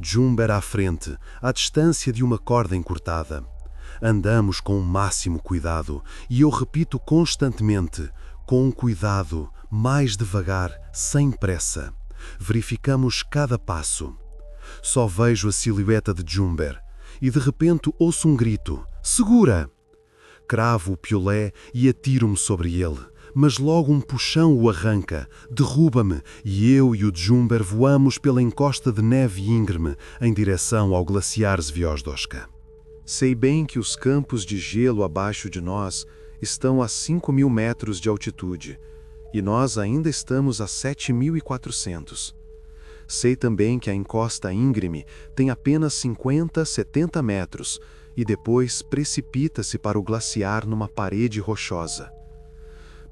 Jumber à frente, à distância de uma corda encurtada. Andamos com o máximo cuidado, e eu repito constantemente, com cuidado, mais devagar, sem pressa. Verificamos cada passo. Só vejo a silhueta de Jumber, e de repente ouço um grito: "Segura!" Cravo o piolé e atiro-me sobre ele, mas logo um puxão o arranca, derruba-me e eu e o Jumber voamos pela encosta de neve íngreme em direção ao glaciar Zviozdoska. Sei bem que os campos de gelo abaixo de nós estão a 5.000 metros de altitude, e nós ainda estamos a 7.400. Sei também que a encosta íngreme tem apenas 50, 70 metros e depois precipita-se para o glaciar numa parede rochosa.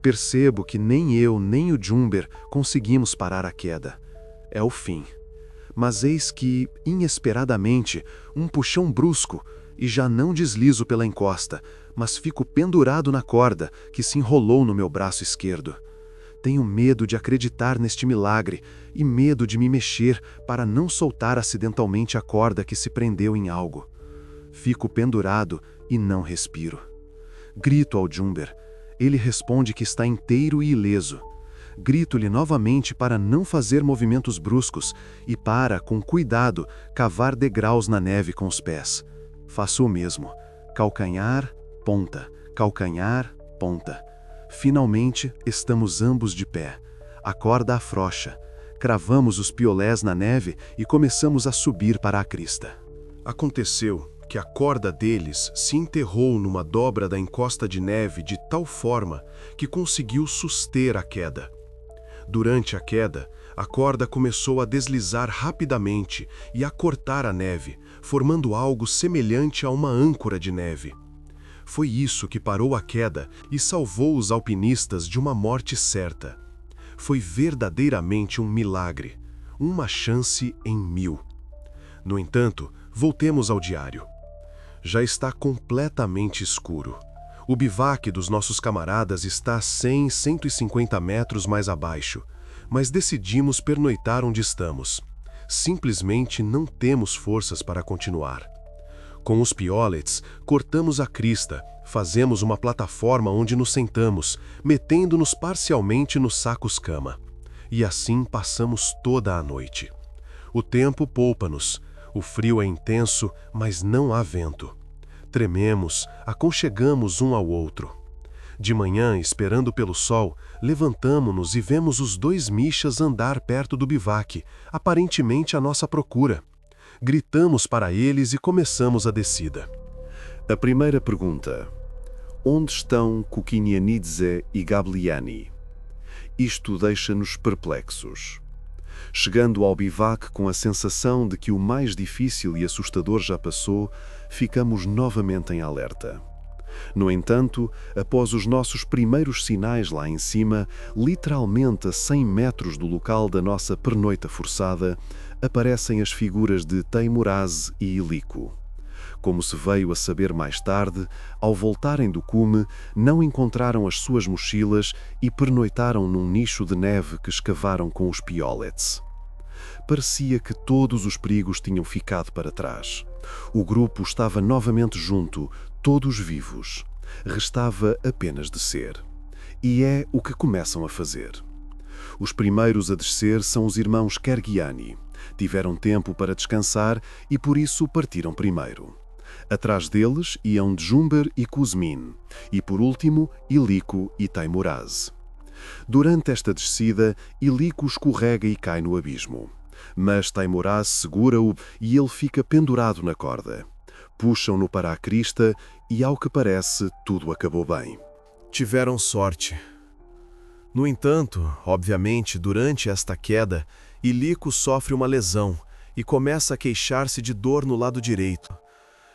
Percebo que nem eu nem o Jumber conseguimos parar a queda. É o fim. Mas eis que, inesperadamente, um puxão brusco, e já não deslizo pela encosta, mas fico pendurado na corda que se enrolou no meu braço esquerdo. Tenho medo de acreditar neste milagre e medo de me mexer para não soltar acidentalmente a corda que se prendeu em algo. Fico pendurado e não respiro. Grito ao Jumber. Ele responde que está inteiro e ileso. Grito-lhe novamente para não fazer movimentos bruscos e para, com cuidado, cavar degraus na neve com os pés. Faço o mesmo. Calcanhar, ponta. Calcanhar, ponta. Finalmente, estamos ambos de pé. A corda afrouxa. Cravamos os piolés na neve e começamos a subir para a crista. Aconteceu que a corda deles se enterrou numa dobra da encosta de neve de tal forma que conseguiu suster a queda. Durante a queda, a corda começou a deslizar rapidamente e a cortar a neve, formando algo semelhante a uma âncora de neve. Foi isso que parou a queda e salvou os alpinistas de uma morte certa. Foi verdadeiramente um milagre, uma chance em 1000. No entanto, voltemos ao diário. Já está completamente escuro. O bivac dos nossos camaradas está a 100, 150 metros mais abaixo, mas decidimos pernoitar onde estamos. Simplesmente não temos forças para continuar. Com os piolets, cortamos a crista, fazemos uma plataforma onde nos sentamos, metendo-nos parcialmente nos sacos cama. E assim passamos toda a noite. O tempo poupa-nos. O frio é intenso, mas não há vento. Trememos, aconchegamos um ao outro. De manhã, esperando pelo sol, levantamo-nos e vemos os 2 michas andar perto do bivac, aparentemente à nossa procura. Gritamos para eles e começamos a descida. A primeira pergunta: onde estão Kukinianidze e Gabliani? Isto deixa-nos perplexos. Chegando ao bivac com a sensação de que o mais difícil e assustador já passou, ficamos novamente em alerta. No entanto, após os nossos primeiros sinais lá em cima, literalmente a 100 metros do local da nossa pernoita forçada, aparecem as figuras de Teimuraz e Ilico. Como se veio a saber mais tarde, ao voltarem do cume, não encontraram as suas mochilas e pernoitaram num nicho de neve que escavaram com os piolets. Parecia que todos os perigos tinham ficado para trás. O grupo estava novamente junto, todos vivos. Restava apenas descer. E é o que começam a fazer. Os primeiros a descer são os irmãos Kergiani. Tiveram tempo para descansar e por isso partiram primeiro. Atrás deles iam Jumber e Kuzmin, e por último, Ilico e Teimuraz. Durante esta descida, Ilico escorrega e cai no abismo. Mas Teimuraz segura-o e ele fica pendurado na corda. Puxam-no para a crista e, ao que parece, tudo acabou bem. Tiveram sorte. No entanto, obviamente, durante esta queda, Ilico sofre uma lesão e começa a queixar-se de dor no lado direito.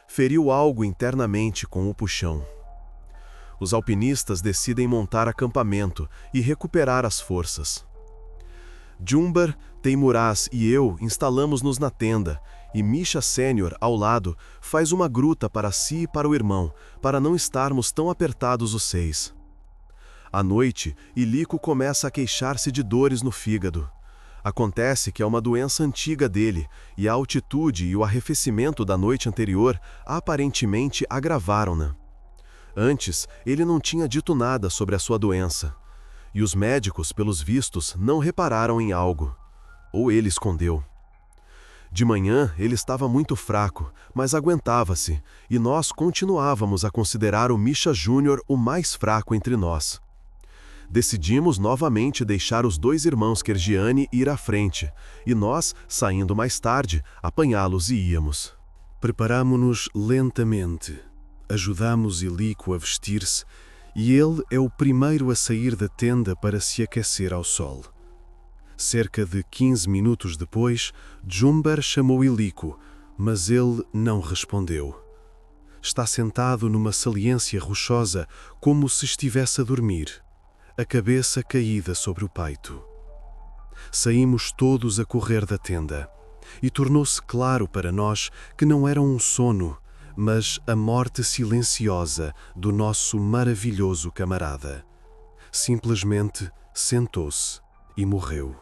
Feriu algo internamente com o puxão. Os alpinistas decidem montar acampamento e recuperar as forças. Jumber, Teimuraz e eu instalamos-nos na tenda, e Misha Sênior, ao lado, faz uma gruta para si e para o irmão, para não estarmos tão apertados os seis. À noite, Ilico começa a queixar-se de dores no fígado. Acontece que é uma doença antiga dele, e a altitude e o arrefecimento da noite anterior aparentemente agravaram-na. Antes, ele não tinha dito nada sobre a sua doença. E os médicos, pelos vistos, não repararam em algo. Ou ele escondeu. De manhã, ele estava muito fraco, mas aguentava-se, e nós continuávamos a considerar o Misha Júnior o mais fraco entre nós. Decidimos novamente deixar os dois irmãos Kergiani ir à frente, e nós, saindo mais tarde, apanhá-los e íamos. Preparamo-nos lentamente. Ajudamos Ilico a vestir-se, e ele é o primeiro a sair da tenda para se aquecer ao sol. Cerca de 15 minutos depois, Jumber chamou Ilico, mas ele não respondeu. Está sentado numa saliência rochosa, como se estivesse a dormir, a cabeça caída sobre o peito. Saímos todos a correr da tenda, e tornou-se claro para nós que não era um sono, mas a morte silenciosa do nosso maravilhoso camarada. Simplesmente sentou-se e morreu.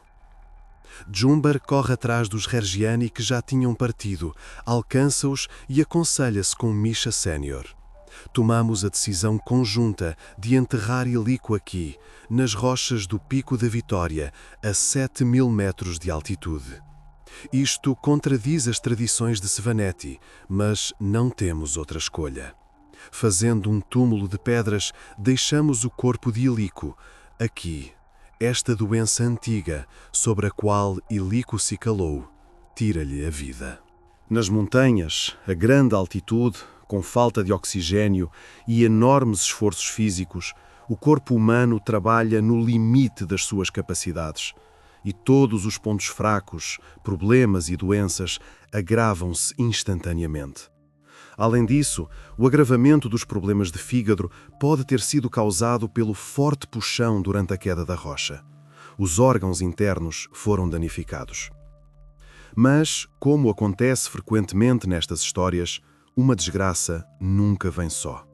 Jumber corre atrás dos Kergiani que já tinham partido, alcança-os e aconselha-se com Misha Sênior. Tomamos a decisão conjunta de enterrar Ilico aqui, nas rochas do Pico da Vitória, a 7.000 metros de altitude. Isto contradiz as tradições de Svaneti, mas não temos outra escolha. Fazendo um túmulo de pedras, deixamos o corpo de Ilico, aqui. Esta doença antiga, sobre a qual Ilico se calou, tira-lhe a vida. Nas montanhas, a grande altitude, com falta de oxigênio e enormes esforços físicos, o corpo humano trabalha no limite das suas capacidades. E todos os pontos fracos, problemas e doenças agravam-se instantaneamente. Além disso, o agravamento dos problemas de fígado pode ter sido causado pelo forte puxão durante a queda da rocha. Os órgãos internos foram danificados. Mas, como acontece frequentemente nestas histórias, uma desgraça nunca vem só.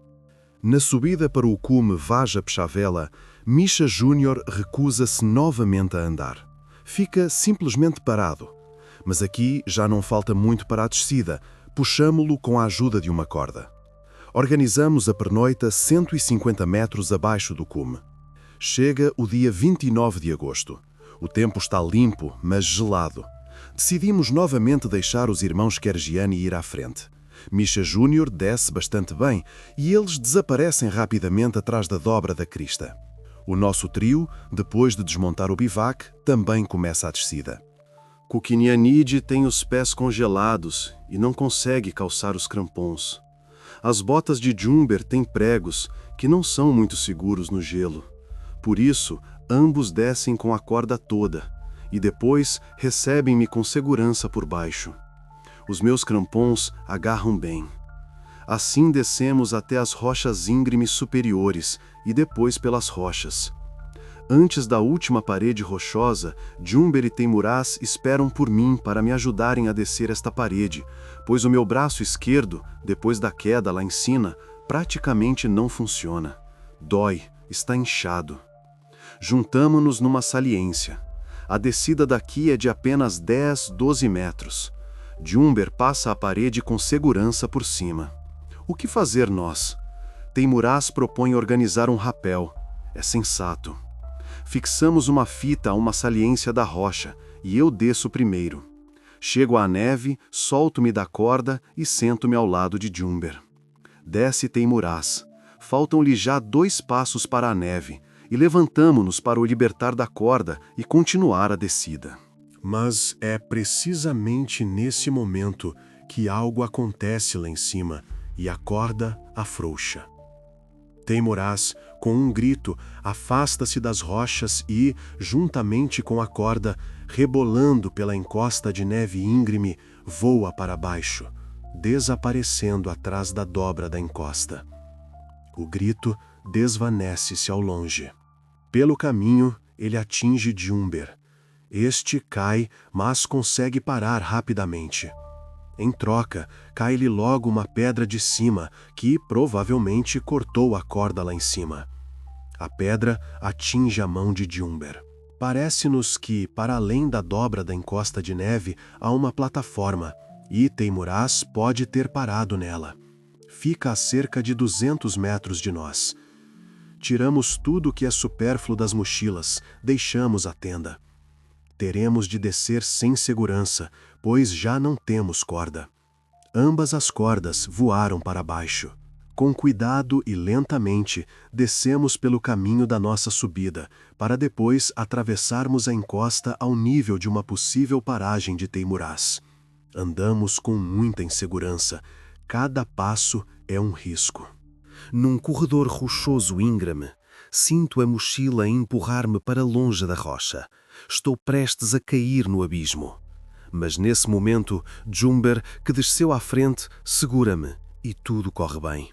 Na subida para o cume Vaja Pchavela, Misha Júnior recusa-se novamente a andar. Fica simplesmente parado. Mas aqui já não falta muito para a descida. Puxamo-lo com a ajuda de uma corda. Organizamos a pernoita 150 metros abaixo do cume. Chega o dia 29 de agosto. O tempo está limpo, mas gelado. Decidimos novamente deixar os irmãos Kergiani ir à frente. Misha Júnior desce bastante bem e eles desaparecem rapidamente atrás da dobra da crista. O nosso trio, depois de desmontar o bivac, também começa a descida. Kukinianide tem os pés congelados e não consegue calçar os crampons. As botas de Jumber têm pregos que não são muito seguros no gelo. Por isso, ambos descem com a corda toda e depois recebem-me com segurança por baixo. Os meus crampons agarram bem. Assim descemos até as rochas íngremes superiores e depois pelas rochas. Antes da última parede rochosa, Jumber e Teimuraz esperam por mim para me ajudarem a descer esta parede, pois o meu braço esquerdo, depois da queda lá em cima, praticamente não funciona. Dói, está inchado. Juntamo-nos numa saliência. A descida daqui é de apenas 10, 12 metros. Jumber passa a parede com segurança por cima. O que fazer nós? Teimuraz propõe organizar um rapel. É sensato. Fixamos uma fita a uma saliência da rocha e eu desço primeiro. Chego à neve, solto-me da corda e sento-me ao lado de Jumber. Desce Teimuraz. Faltam-lhe já 2 passos para a neve e levantamo-nos para o libertar da corda e continuar a descida. Mas é precisamente nesse momento que algo acontece lá em cima e a corda afrouxa. Teimuraz, com um grito, afasta-se das rochas e, juntamente com a corda, rebolando pela encosta de neve íngreme, voa para baixo, desaparecendo atrás da dobra da encosta. O grito desvanece-se ao longe. Pelo caminho, ele atinge Jumber. Este cai, mas consegue parar rapidamente. Em troca, cai-lhe logo uma pedra de cima, que provavelmente cortou a corda lá em cima. A pedra atinge a mão de Jumber. Parece-nos que, para além da dobra da encosta de neve, há uma plataforma, e Teimuraz pode ter parado nela. Fica a cerca de 200 metros de nós. Tiramos tudo o que é supérfluo das mochilas, deixamos a tenda. Teremos de descer sem segurança, pois já não temos corda. Ambas as cordas voaram para baixo. Com cuidado e lentamente, descemos pelo caminho da nossa subida, para depois atravessarmos a encosta ao nível de uma possível paragem de Teimuraz. Andamos com muita insegurança. Cada passo é um risco. Num corredor rochoso íngreme, sinto a mochila a empurrar-me para longe da rocha. Estou prestes a cair no abismo. Mas nesse momento, Jumber, que desceu à frente, segura-me e tudo corre bem.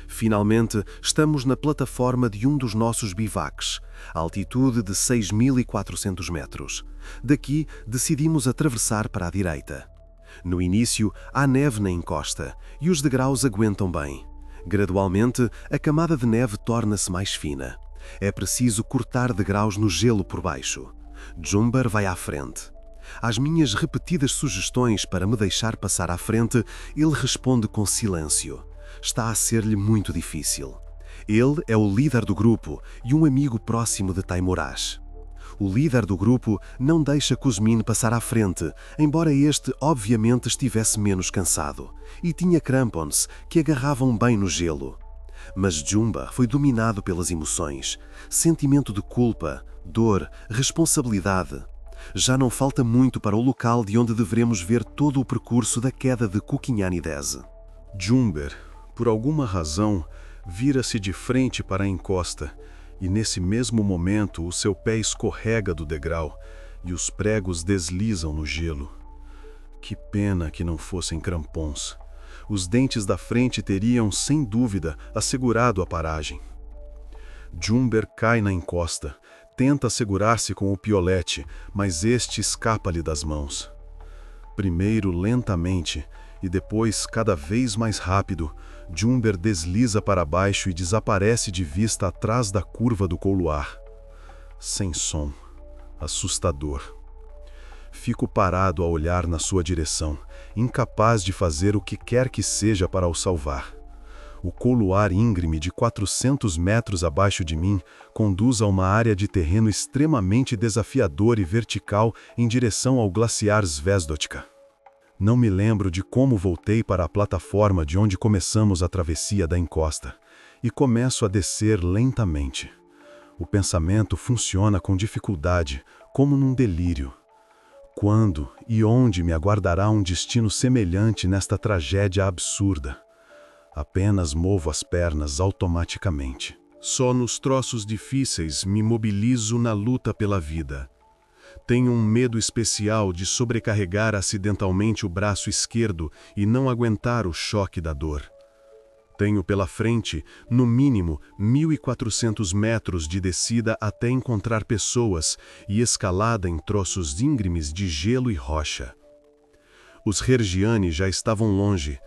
Finalmente, estamos na plataforma de um dos nossos bivaques, a altitude de 6.400 metros. Daqui, decidimos atravessar para a direita. No início, há neve na encosta e os degraus aguentam bem. Gradualmente, a camada de neve torna-se mais fina. É preciso cortar degraus no gelo por baixo. Jumber vai à frente. Às minhas repetidas sugestões para me deixar passar à frente, ele responde com silêncio. Está a ser-lhe muito difícil. Ele é o líder do grupo e um amigo próximo de Teimuraz. O líder do grupo não deixa Kuzmin passar à frente, embora este obviamente estivesse menos cansado, e tinha crampons que agarravam bem no gelo. Mas Jumber foi dominado pelas emoções, sentimento de culpa, dor, responsabilidade. Já não falta muito para o local de onde devemos ver todo o percurso da queda de Kukinhani-Dese. Jumber, por alguma razão, vira-se de frente para a encosta, e nesse mesmo momento o seu pé escorrega do degrau e os pregos deslizam no gelo. Que pena que não fossem crampons. Os dentes da frente teriam, sem dúvida, assegurado a paragem. Jumber cai na encosta, tenta segurar-se com o piolete, mas este escapa-lhe das mãos. Primeiro lentamente, e depois cada vez mais rápido, Jumber desliza para baixo e desaparece de vista atrás da curva do couloir. Sem som. Assustador. Fico parado a olhar na sua direção, incapaz de fazer o que quer que seja para o salvar. O couloir íngreme de 400 metros abaixo de mim conduz a uma área de terreno extremamente desafiador e vertical em direção ao glaciar Zvezdochka. Não me lembro de como voltei para a plataforma de onde começamos a travessia da encosta, e começo a descer lentamente. O pensamento funciona com dificuldade, como num delírio. Quando e onde me aguardará um destino semelhante nesta tragédia absurda? Apenas movo as pernas automaticamente. Só nos troços difíceis me mobilizo na luta pela vida. Tenho um medo especial de sobrecarregar acidentalmente o braço esquerdo e não aguentar o choque da dor. Tenho pela frente, no mínimo, 1.400 metros de descida até encontrar pessoas e escalada em troços íngremes de gelo e rocha. Os Hergiani já estavam longe.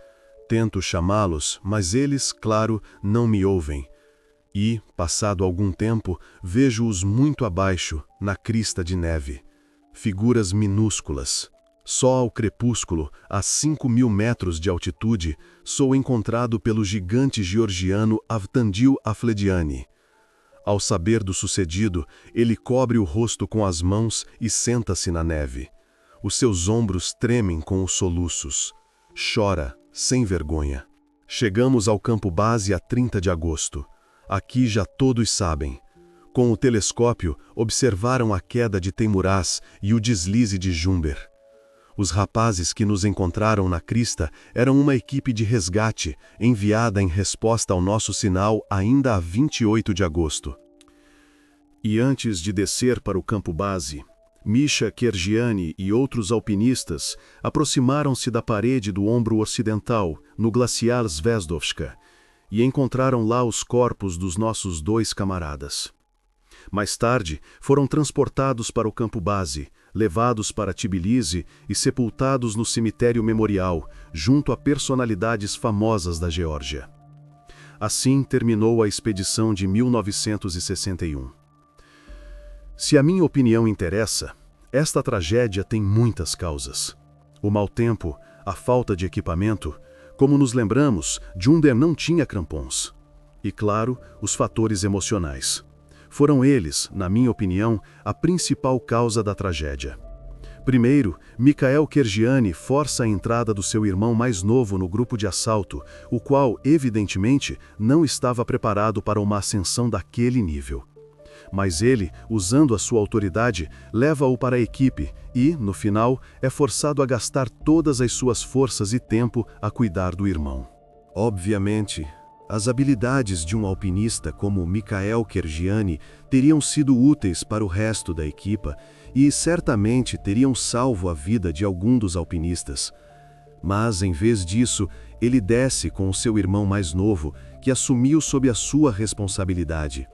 Tento chamá-los, mas eles, claro, não me ouvem. E, passado algum tempo, vejo-os muito abaixo, na crista de neve. Figuras minúsculas. Só ao crepúsculo, a 5.000 metros de altitude, sou encontrado pelo gigante georgiano Avtandil Aflediani. Ao saber do sucedido, ele cobre o rosto com as mãos e senta-se na neve. Os seus ombros tremem com os soluços. Chora, sem vergonha. Chegamos ao campo base a 30 de agosto. Aqui já todos sabem. Com o telescópio, observaram a queda de Teimuraz e o deslize de Jumber. Os rapazes que nos encontraram na crista eram uma equipe de resgate, enviada em resposta ao nosso sinal ainda a 28 de agosto. E antes de descer para o campo base, Misha Kergiani e outros alpinistas aproximaram-se da parede do ombro ocidental, no glaciar Zvezdovska, e encontraram lá os corpos dos nossos 2 camaradas. Mais tarde, foram transportados para o campo base, levados para Tbilisi e sepultados no cemitério memorial, junto a personalidades famosas da Geórgia. Assim terminou a expedição de 1961. Se a minha opinião interessa, esta tragédia tem muitas causas. O mau tempo, a falta de equipamento, como nos lembramos, Junder não tinha crampons. E, claro, os fatores emocionais. Foram eles, na minha opinião, a principal causa da tragédia. Primeiro, Mikhail Kergiani força a entrada do seu irmão mais novo no grupo de assalto, o qual, evidentemente, não estava preparado para uma ascensão daquele nível. Mas ele, usando a sua autoridade, leva-o para a equipe e, no final, é forçado a gastar todas as suas forças e tempo a cuidar do irmão. Obviamente, as habilidades de um alpinista como Mikhail Kergiani teriam sido úteis para o resto da equipa e certamente teriam salvo a vida de algum dos alpinistas. Mas, em vez disso, ele desce com o seu irmão mais novo, que assumiu sob a sua responsabilidade.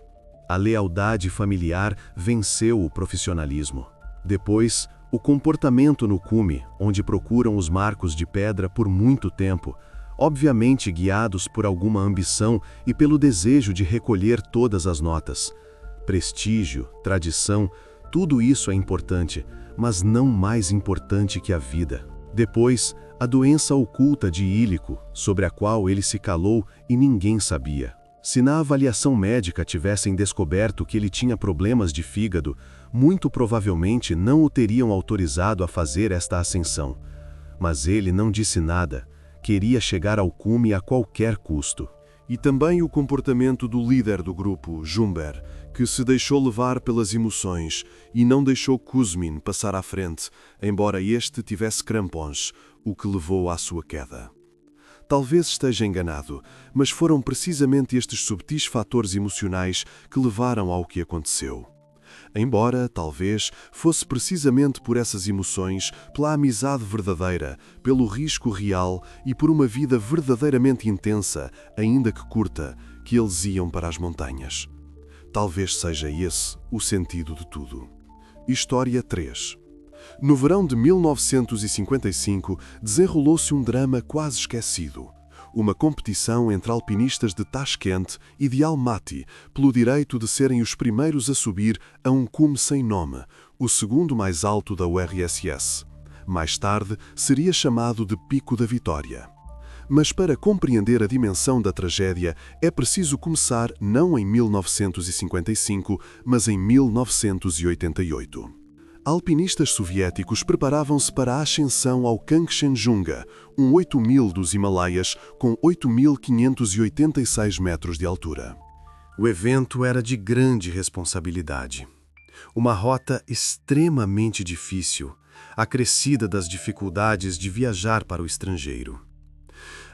A lealdade familiar venceu o profissionalismo. Depois, o comportamento no cume, onde procuram os marcos de pedra por muito tempo, obviamente guiados por alguma ambição e pelo desejo de recolher todas as notas. Prestígio, tradição, tudo isso é importante, mas não mais importante que a vida. Depois, a doença oculta de Ílico, sobre a qual ele se calou e ninguém sabia. Se na avaliação médica tivessem descoberto que ele tinha problemas de fígado, muito provavelmente não o teriam autorizado a fazer esta ascensão. Mas ele não disse nada, queria chegar ao cume a qualquer custo. E também o comportamento do líder do grupo, Jumber, que se deixou levar pelas emoções e não deixou Kuzmin passar à frente, embora este tivesse crampons, o que levou à sua queda. Talvez esteja enganado, mas foram precisamente estes subtis fatores emocionais que levaram ao que aconteceu. Embora, talvez, fosse precisamente por essas emoções, pela amizade verdadeira, pelo risco real e por uma vida verdadeiramente intensa, ainda que curta, que eles iam para as montanhas. Talvez seja esse o sentido de tudo. História 3. No verão de 1955, desenrolou-se um drama quase esquecido. Uma competição entre alpinistas de Tashkent e de Almaty pelo direito de serem os primeiros a subir a um cume sem nome, o segundo mais alto da URSS. Mais tarde, seria chamado de Pico da Vitória. Mas para compreender a dimensão da tragédia, é preciso começar não em 1955, mas em 1988. Alpinistas soviéticos preparavam-se para a ascensão ao Kangchenjunga, um 8.000 dos Himalaias com 8.586 metros de altura. O evento era de grande responsabilidade. Uma rota extremamente difícil, acrescida das dificuldades de viajar para o estrangeiro.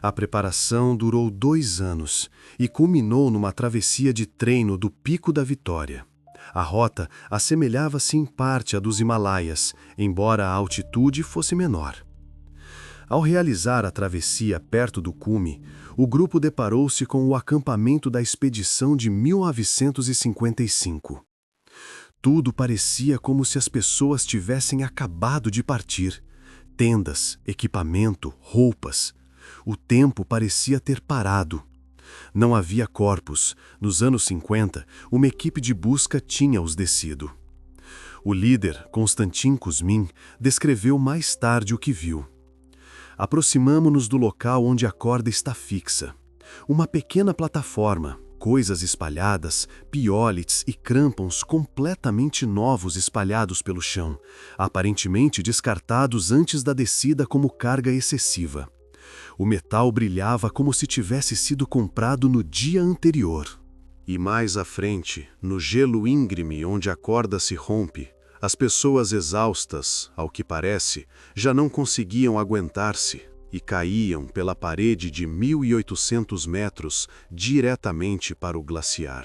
A preparação durou 2 anos e culminou numa travessia de treino do Pico da Vitória. A rota assemelhava-se em parte à dos Himalaias, embora a altitude fosse menor. Ao realizar a travessia perto do cume, o grupo deparou-se com o acampamento da expedição de 1955. Tudo parecia como se as pessoas tivessem acabado de partir. Tendas, equipamento, roupas. O tempo parecia ter parado. Não havia corpos. Nos anos 50, uma equipe de busca tinha-os descido. O líder, Konstantin Kuzmin, descreveu mais tarde o que viu. Aproximamo-nos do local onde a corda está fixa. Uma pequena plataforma, coisas espalhadas, piolets e crampons completamente novos espalhados pelo chão, aparentemente descartados antes da descida como carga excessiva. O metal brilhava como se tivesse sido comprado no dia anterior. E mais à frente, no gelo íngreme onde a corda se rompe, As pessoas exaustas, ao que parece, já não conseguiam aguentar-se e caíam pela parede de 1.800 metros diretamente para o glaciar.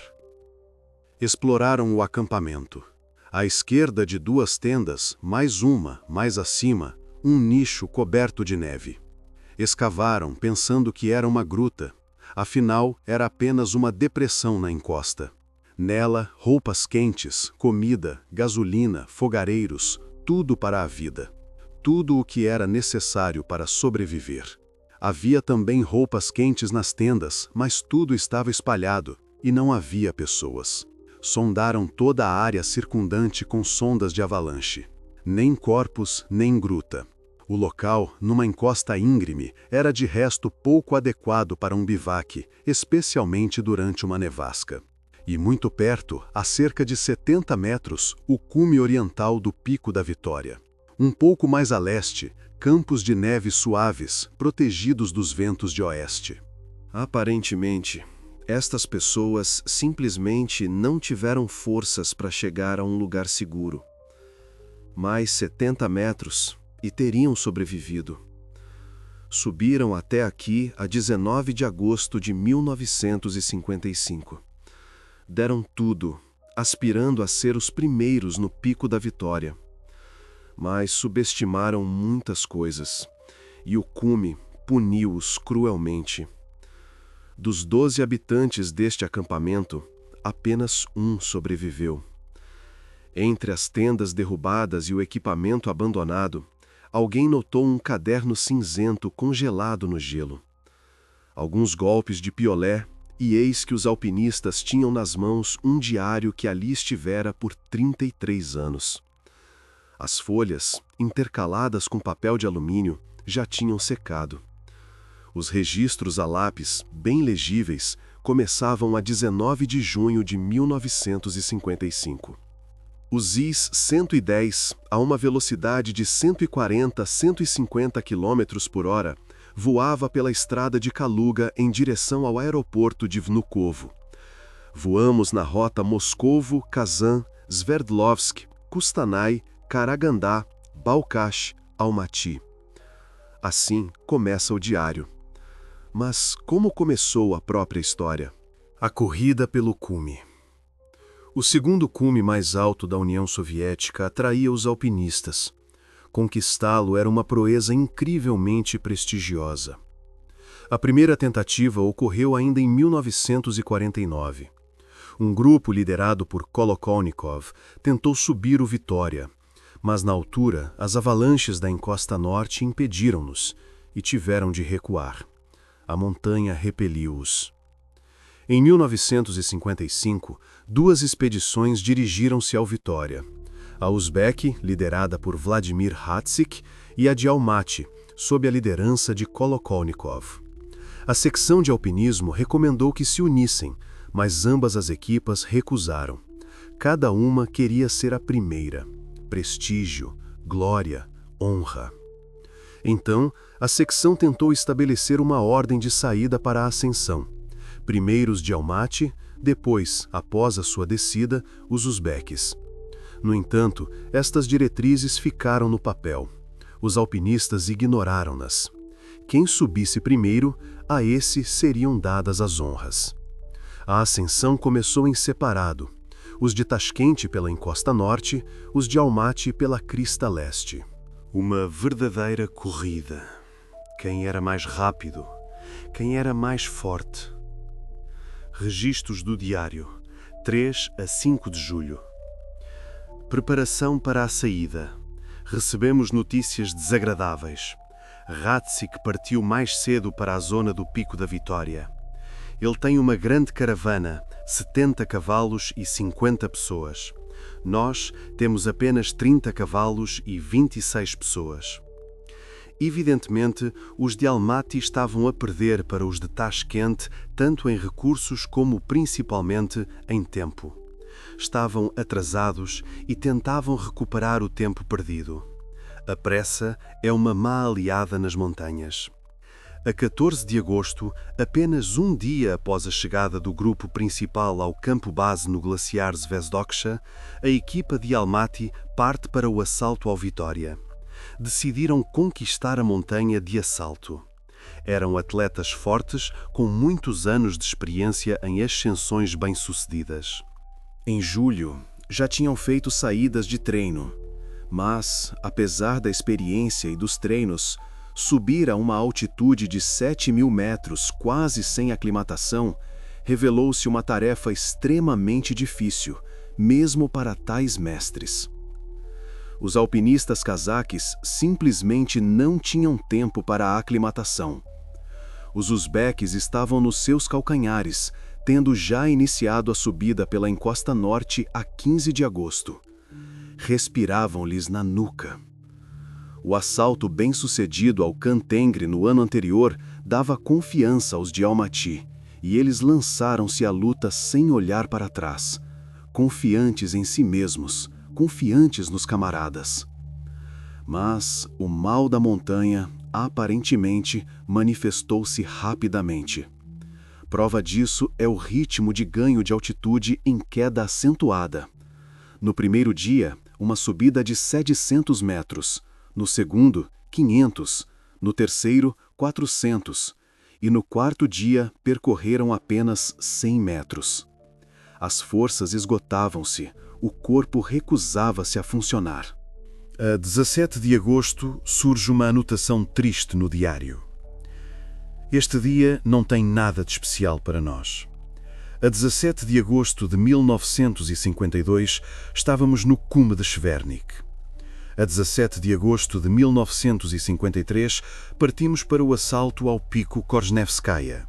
Exploraram o acampamento. À esquerda de 2 tendas, mais uma, mais acima, um nicho coberto de neve. Escavaram pensando que era uma gruta. Afinal, era apenas uma depressão na encosta. Nela, roupas quentes, comida, gasolina, fogareiros, tudo para a vida. Tudo o que era necessário para sobreviver. Havia também roupas quentes nas tendas, mas tudo estava espalhado e não havia pessoas. Sondaram toda a área circundante com sondas de avalanche. Nem corpos, nem gruta. O local, numa encosta íngreme, era de resto pouco adequado para um bivaque, especialmente durante uma nevasca. E muito perto, a cerca de 70 metros, o cume oriental do Pico da Vitória. Um pouco mais a leste, campos de neve suaves, protegidos dos ventos de oeste. Aparentemente, estas pessoas simplesmente não tiveram forças para chegar a um lugar seguro. Mais 70 metros e teriam sobrevivido. Subiram até aqui a 19 de agosto de 1955. Deram tudo, aspirando a ser os primeiros no Pico da Vitória. Mas subestimaram muitas coisas, e o cume puniu-os cruelmente. Dos 12 habitantes deste acampamento, apenas um sobreviveu. Entre as tendas derrubadas e o equipamento abandonado, alguém notou um caderno cinzento congelado no gelo. Alguns golpes de piolé, e eis que os alpinistas tinham nas mãos um diário que ali estivera por 33 anos. As folhas, intercaladas com papel de alumínio, já tinham secado. Os registros a lápis, bem legíveis, começavam a 19 de junho de 1955. O ZIS 110, a uma velocidade de 140 a 150 km por hora, voava pela estrada de Kaluga em direção ao aeroporto de Vnukovo. Voamos na rota Moscovo, Kazan, Sverdlovsk, Kustanai, Karagandá, Balkhash, Almaty. Assim começa o diário. Mas como começou a própria história? A corrida pelo cume. O segundo cume mais alto da União Soviética atraía os alpinistas. Conquistá-lo era uma proeza incrivelmente prestigiosa. A primeira tentativa ocorreu ainda em 1949. Um grupo liderado por Kolokolnikov tentou subir o Vitória, mas na altura as avalanches da encosta norte impediram-nos e tiveram de recuar. A montanha repeliu-os. Em 1955, 2 expedições dirigiram-se ao Vitória. A Uzbek, liderada por Vladimir Hatzik, e a de Almaty, sob a liderança de Kolokolnikov. A secção de alpinismo recomendou que se unissem, mas ambas as equipas recusaram. Cada uma queria ser a primeira. Prestígio, glória, honra. Então, a secção tentou estabelecer uma ordem de saída para a ascensão. Primeiro os de Almaty, depois, após a sua descida, os uzbeques. No entanto, estas diretrizes ficaram no papel. Os alpinistas ignoraram-nas. Quem subisse primeiro, a esse seriam dadas as honras. A ascensão começou em separado. Os de Tashkent pela encosta norte, os de Almaty pela crista leste. Uma verdadeira corrida. Quem era mais rápido? Quem era mais forte? Registros do diário, 3 a 5 de julho. Preparação para a saída. Recebemos notícias desagradáveis. Hatzik partiu mais cedo para a zona do Pico da Vitória. Ele tem uma grande caravana, 70 cavalos e 50 pessoas. Nós temos apenas 30 cavalos e 26 pessoas. Evidentemente, os de Almaty estavam a perder para os de Tashkent, tanto em recursos como principalmente em tempo. Estavam atrasados e tentavam recuperar o tempo perdido. A pressa é uma má aliada nas montanhas. A 14 de agosto, apenas um dia após a chegada do grupo principal ao campo base no glaciar Zvezdoksha, a equipa de Almaty parte para o assalto ao Vitória. Decidiram conquistar a montanha de assalto. Eram atletas fortes, com muitos anos de experiência em ascensões bem-sucedidas. Em julho, já tinham feito saídas de treino, mas, apesar da experiência e dos treinos, subir a uma altitude de 7.000 metros, quase sem aclimatação, revelou-se uma tarefa extremamente difícil, mesmo para tais mestres. Os alpinistas cazaques simplesmente não tinham tempo para a aclimatação. Os uzbeques estavam nos seus calcanhares, tendo já iniciado a subida pela encosta norte a 15 de agosto. Respiravam-lhes na nuca. O assalto bem-sucedido ao Khan Tengri no ano anterior dava confiança aos de Almaty, e eles lançaram-se à luta sem olhar para trás, confiantes em si mesmos, confiantes nos camaradas. Mas o mal da montanha, aparentemente, manifestou-se rapidamente. Prova disso é o ritmo de ganho de altitude em queda acentuada. No primeiro dia, uma subida de 700 metros, no segundo, 500, no terceiro, 400, e no quarto dia percorreram apenas 100 metros. As forças esgotavam-se, o corpo recusava-se a funcionar. A 17 de agosto surge uma anotação triste no diário. Este dia não tem nada de especial para nós. A 17 de agosto de 1952 estávamos no cume de Chevernik. A 17 de agosto de 1953 partimos para o assalto ao pico Korzhnevskaya.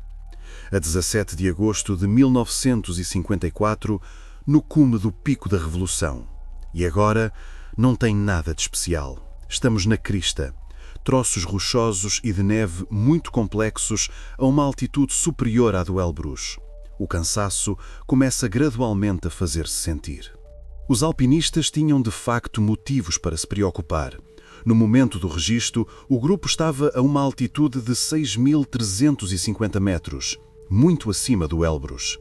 A 17 de agosto de 1954, no cume do Pico da Revolução. E agora não tem nada de especial. Estamos na crista. Troços rochosos e de neve muito complexos a uma altitude superior à do Elbrus. O cansaço começa gradualmente a fazer-se sentir. Os alpinistas tinham de facto motivos para se preocupar. No momento do registro, o grupo estava a uma altitude de 6.350 metros, muito acima do Elbrus.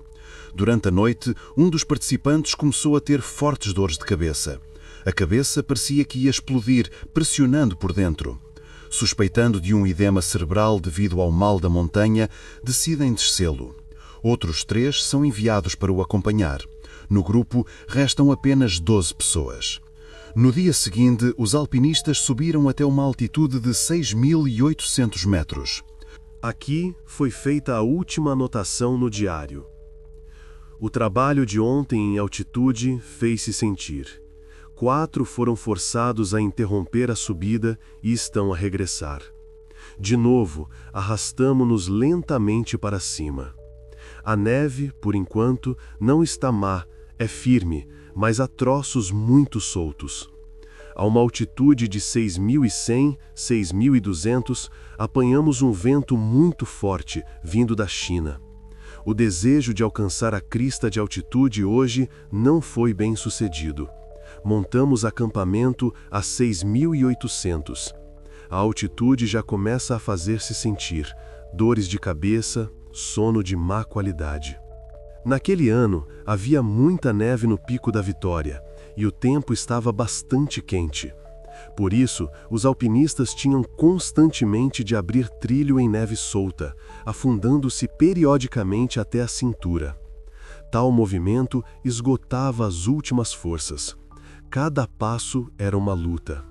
Durante a noite, um dos participantes começou a ter fortes dores de cabeça. A cabeça parecia que ia explodir, pressionando por dentro. Suspeitando de um edema cerebral devido ao mal da montanha, decidem descê-lo. Outros 3 são enviados para o acompanhar. No grupo, restam apenas 12 pessoas. No dia seguinte, os alpinistas subiram até uma altitude de 6.800 metros. Aqui foi feita a última anotação no diário. O trabalho de ontem em altitude fez-se sentir. 4 foram forçados a interromper a subida e estão a regressar. De novo, arrastamo-nos lentamente para cima. A neve, por enquanto, não está má, é firme, mas há troços muito soltos. A uma altitude de 6.100, 6.200, apanhamos um vento muito forte, vindo da China. O desejo de alcançar a crista de altitude hoje não foi bem sucedido. Montamos acampamento a 6.800. A altitude já começa a fazer-se sentir, dores de cabeça, sono de má qualidade. Naquele ano, havia muita neve no Pico da Vitória, e o tempo estava bastante quente. Por isso, os alpinistas tinham constantemente de abrir trilho em neve solta, afundando-se periodicamente até a cintura. Tal movimento esgotava as últimas forças. Cada passo era uma luta.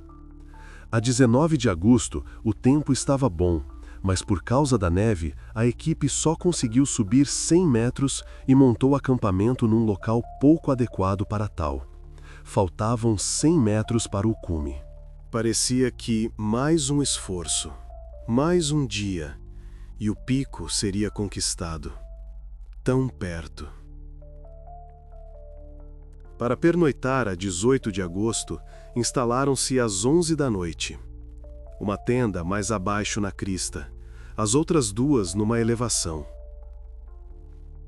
A 19 de agosto, o tempo estava bom, mas por causa da neve, a equipe só conseguiu subir 100 metros e montou acampamento num local pouco adequado para tal. Faltavam 100 metros para o cume. Parecia que mais um esforço, mais um dia, e o pico seria conquistado. Tão perto. Para pernoitar a 18 de agosto, instalaram-se às 11 da noite. Uma tenda mais abaixo na crista, as outras 2 numa elevação.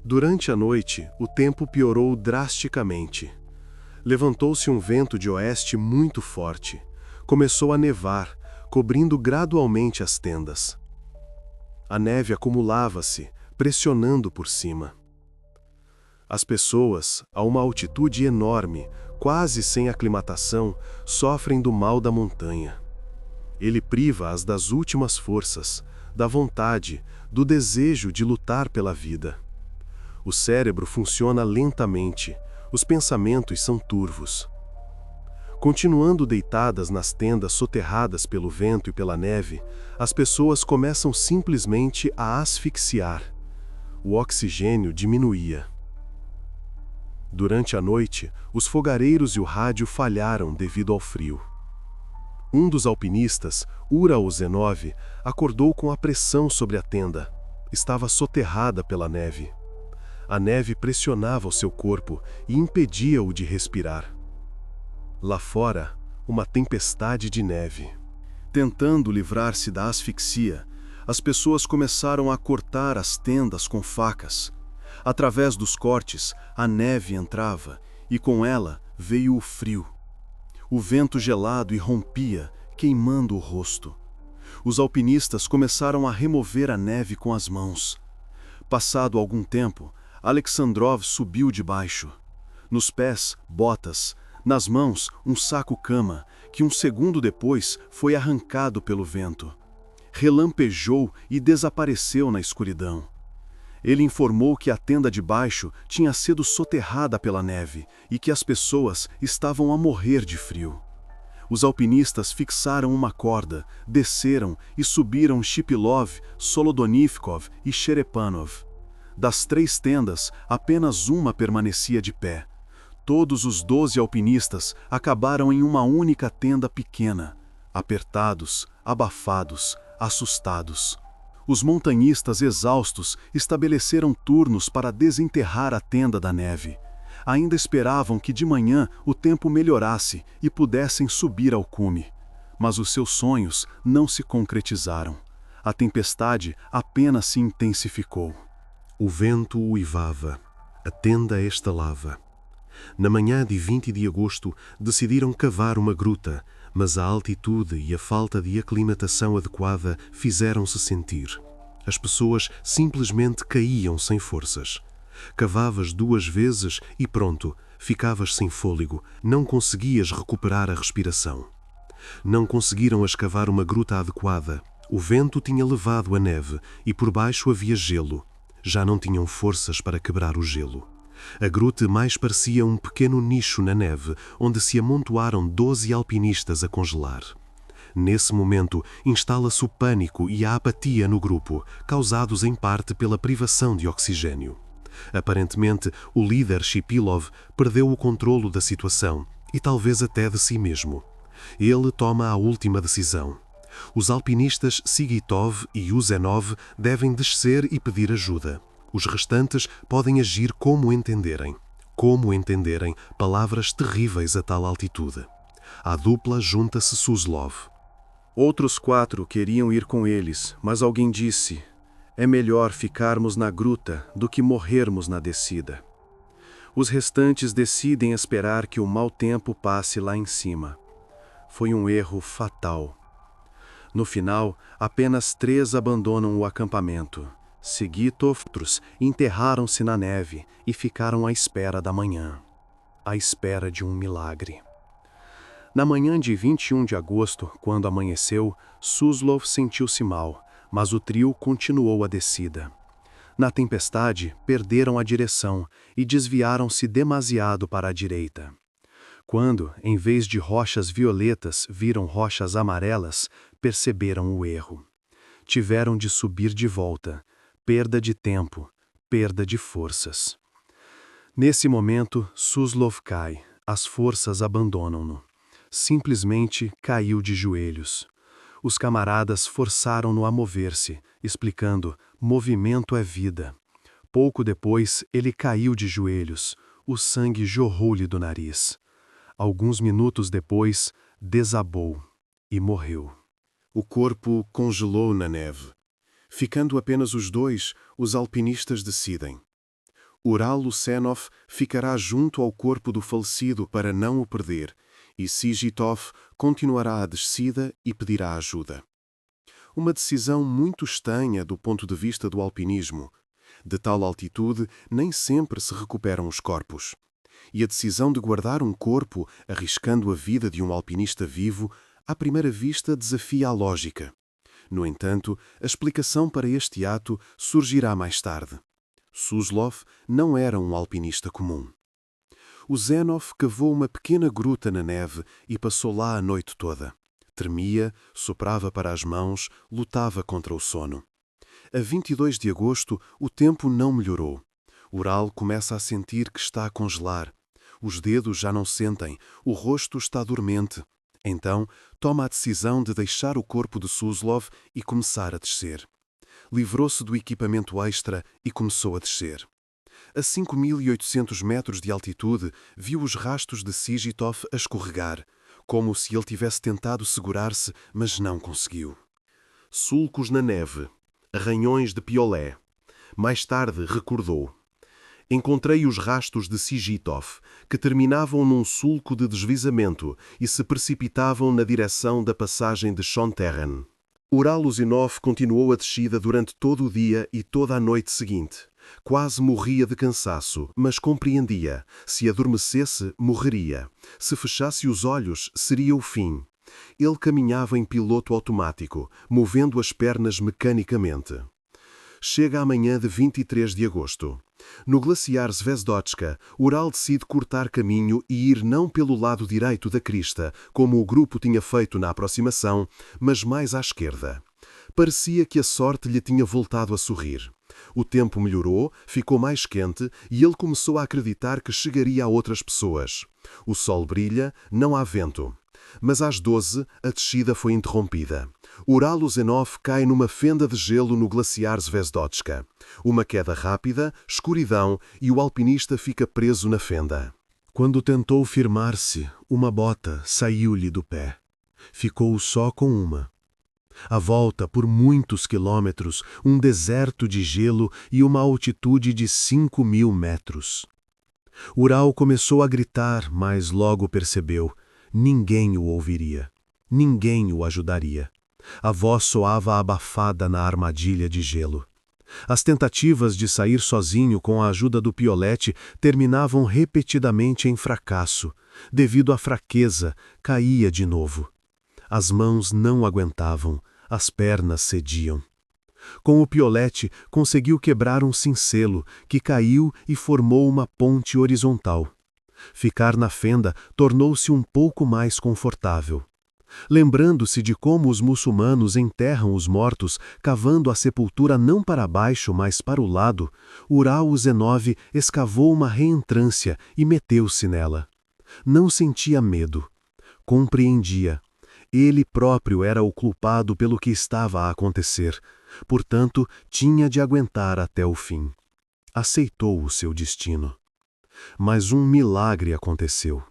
Durante a noite, o tempo piorou drasticamente. Levantou-se um vento de oeste muito forte. Começou a nevar, cobrindo gradualmente as tendas. A neve acumulava-se, pressionando por cima. As pessoas, a uma altitude enorme, quase sem aclimatação, sofrem do mal da montanha. Ele priva-as das últimas forças, da vontade, do desejo de lutar pela vida. O cérebro funciona lentamente, os pensamentos são turvos. Continuando deitadas nas tendas soterradas pelo vento e pela neve, as pessoas começam simplesmente a asfixiar. O oxigênio diminuía. Durante a noite, os fogareiros e o rádio falharam devido ao frio. Um dos alpinistas, Ura-Ozenov, acordou com a pressão sobre a tenda. Estava soterrada pela neve. A neve pressionava o seu corpo e impedia-o de respirar. Lá fora, uma tempestade de neve. Tentando livrar-se da asfixia, as pessoas começaram a cortar as tendas com facas. Através dos cortes, a neve entrava, e com ela veio o frio. O vento gelado irrompia, queimando o rosto. Os alpinistas começaram a remover a neve com as mãos. Passado algum tempo, Alexandrov subiu de baixo. Nos pés, botas, nas mãos, um saco-cama, que um segundo depois foi arrancado pelo vento. Relampejou e desapareceu na escuridão. Ele informou que a tenda de baixo tinha sido soterrada pela neve e que as pessoas estavam a morrer de frio. Os alpinistas fixaram uma corda, desceram e subiram Shipilov, Solodonivkov e Sherepanov. Das 3 tendas, apenas uma permanecia de pé. Todos os 12 alpinistas acabaram em uma única tenda pequena, apertados, abafados, assustados. Os montanhistas exaustos estabeleceram turnos para desenterrar a tenda da neve. Ainda esperavam que de manhã o tempo melhorasse e pudessem subir ao cume. Mas os seus sonhos não se concretizaram. A tempestade apenas se intensificou. O vento uivava, a tenda estalava. Na manhã de 20 de agosto, decidiram cavar uma gruta, mas a altitude e a falta de aclimatação adequada fizeram-se sentir. As pessoas simplesmente caíam sem forças. Cavavas 2 vezes e pronto, ficavas sem fôlego, não conseguias recuperar a respiração. Não conseguiram escavar uma gruta adequada. O vento tinha levado a neve e por baixo havia gelo. Já não tinham forças para quebrar o gelo. A gruta mais parecia um pequeno nicho na neve, onde se amontoaram 12 alpinistas a congelar. Nesse momento, instala-se o pânico e a apatia no grupo, causados em parte pela privação de oxigênio. Aparentemente, o líder Shipilov perdeu o controlo da situação, e talvez até de si mesmo. Ele toma a última decisão. Os alpinistas Sigitov e Uzenov devem descer e pedir ajuda. Os restantes podem agir como entenderem. Como entenderem palavras terríveis a tal altitude. À dupla junta-se Suslov. Outros 4 queriam ir com eles, mas alguém disse: é melhor ficarmos na gruta do que morrermos na descida. Os restantes decidem esperar que o mau tempo passe lá em cima. Foi um erro fatal. No final, apenas 3 abandonam o acampamento. Sigitov e outros enterraram-se na neve e ficaram à espera da manhã. À espera de um milagre. Na manhã de 21 de agosto, quando amanheceu, Suslov sentiu-se mal, mas o trio continuou a descida. Na tempestade, perderam a direção e desviaram-se demasiado para a direita. Quando, em vez de rochas violetas, viram rochas amarelas, perceberam o erro. Tiveram de subir de volta. Perda de tempo, perda de forças. Nesse momento, Suslov cai. As forças abandonam-no. Simplesmente caiu de joelhos. Os camaradas forçaram-no a mover-se, explicando: movimento é vida. Pouco depois, ele caiu de joelhos. O sangue jorrou-lhe do nariz. Alguns minutos depois, desabou e morreu. O corpo congelou na neve. Ficando apenas os 2, os alpinistas decidem. Ural Lusenov ficará junto ao corpo do falecido para não o perder, e Sigitov continuará a descida e pedirá ajuda. Uma decisão muito estranha do ponto de vista do alpinismo. De tal altitude, nem sempre se recuperam os corpos. E a decisão de guardar um corpo, arriscando a vida de um alpinista vivo, à primeira vista desafia a lógica. No entanto, a explicação para este ato surgirá mais tarde. Suslov não era um alpinista comum. O Zenov cavou uma pequena gruta na neve e passou lá a noite toda. Tremia, soprava para as mãos, lutava contra o sono. A 22 de agosto, o tempo não melhorou. Ural começa a sentir que está a congelar. Os dedos já não sentem, o rosto está dormente. Então, toma a decisão de deixar o corpo de Suslov e começar a descer. Livrou-se do equipamento extra e começou a descer. A 5.800 metros de altitude, viu os rastros de Sigitov a escorregar, como se ele tivesse tentado segurar-se, mas não conseguiu. Sulcos na neve, arranhões de piolé. Mais tarde recordou. Encontrei os rastros de Sigitov, que terminavam num sulco de deslizamento e se precipitavam na direção da passagem de Schonterren. Ural Usinov continuou a descida durante todo o dia e toda a noite seguinte. Quase morria de cansaço, mas compreendia. Se adormecesse, morreria. Se fechasse os olhos, seria o fim. Ele caminhava em piloto automático, movendo as pernas mecanicamente. Chega a manhã de 23 de agosto. No glaciar Zvezdotska, Ural decide cortar caminho e ir não pelo lado direito da crista, como o grupo tinha feito na aproximação, mas mais à esquerda. Parecia que a sorte lhe tinha voltado a sorrir. O tempo melhorou, ficou mais quente e ele começou a acreditar que chegaria a outras pessoas. O sol brilha, não há vento. Mas às 12, a descida foi interrompida. Ural Usenov cai numa fenda de gelo no glaciar Zvezdotska. Uma queda rápida, escuridão e o alpinista fica preso na fenda. Quando tentou firmar-se, uma bota saiu-lhe do pé. Ficou só com uma. À volta, por muitos quilômetros, um deserto de gelo e uma altitude de 5.000 metros. Ural começou a gritar, mas logo percebeu. Ninguém o ouviria. Ninguém o ajudaria. A voz soava abafada na armadilha de gelo. As tentativas de sair sozinho com a ajuda do piolete terminavam repetidamente em fracasso. Devido à fraqueza, caía de novo. As mãos não aguentavam, as pernas cediam. Com o piolete, conseguiu quebrar um cincelo, que caiu e formou uma ponte horizontal. Ficar na fenda tornou-se um pouco mais confortável. Lembrando-se de como os muçulmanos enterram os mortos, cavando a sepultura não para baixo, mas para o lado, Ural Usenov escavou uma reentrância e meteu-se nela. Não sentia medo. Compreendia. Ele próprio era o culpado pelo que estava a acontecer. Portanto, tinha de aguentar até o fim. Aceitou o seu destino. Mas um milagre aconteceu.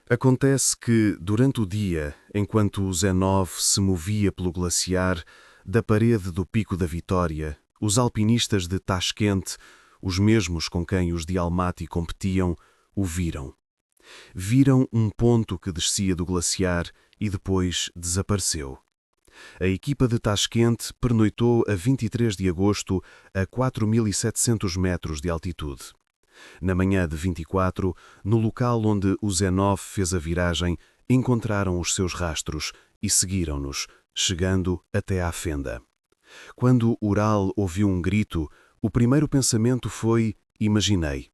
Acontece que, durante o dia, enquanto o Zenov se movia pelo glaciar, da parede do Pico da Vitória, os alpinistas de Tashkent, os mesmos com quem os de Almaty competiam, o viram. Viram um ponto que descia do glaciar e depois desapareceu. A equipa de Tashkent pernoitou a 23 de agosto a 4.700 metros de altitude. Na manhã de 24, no local onde o Zenov fez a viragem, encontraram os seus rastros e seguiram-nos, chegando até à fenda. Quando Ural ouviu um grito, o primeiro pensamento foi: imaginei.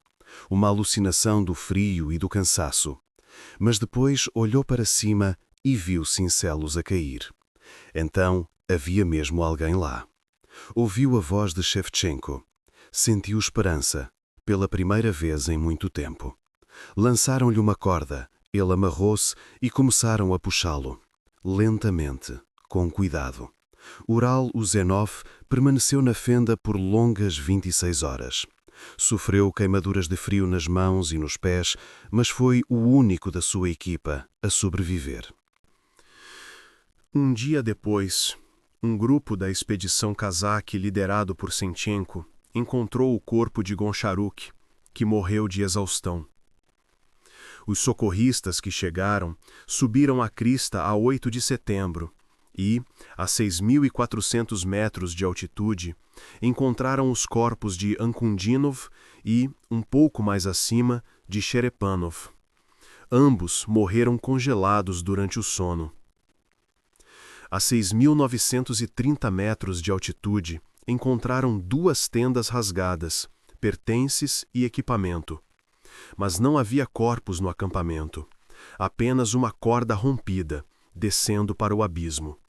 Uma alucinação do frio e do cansaço. Mas depois olhou para cima e viu cincelos a cair. Então havia mesmo alguém lá. Ouviu a voz de Shevchenko. Sentiu esperança, pela primeira vez em muito tempo. Lançaram-lhe uma corda, ele amarrou-se e começaram a puxá-lo. Lentamente, com cuidado. Ural Usenov permaneceu na fenda por longas 26 horas. Sofreu queimaduras de frio nas mãos e nos pés, mas foi o único da sua equipa a sobreviver. Um dia depois, um grupo da expedição cazaque liderado por Senchenko encontrou o corpo de Goncharuk, que morreu de exaustão. Os socorristas que chegaram subiram a crista a 8 de setembro e, a 6.400 metros de altitude, encontraram os corpos de Ankundinov e, um pouco mais acima, de Cherepanov. Ambos morreram congelados durante o sono. A 6.930 metros de altitude, encontraram 2 tendas rasgadas, pertences e equipamento. Mas não havia corpos no acampamento, apenas uma corda rompida, descendo para o abismo.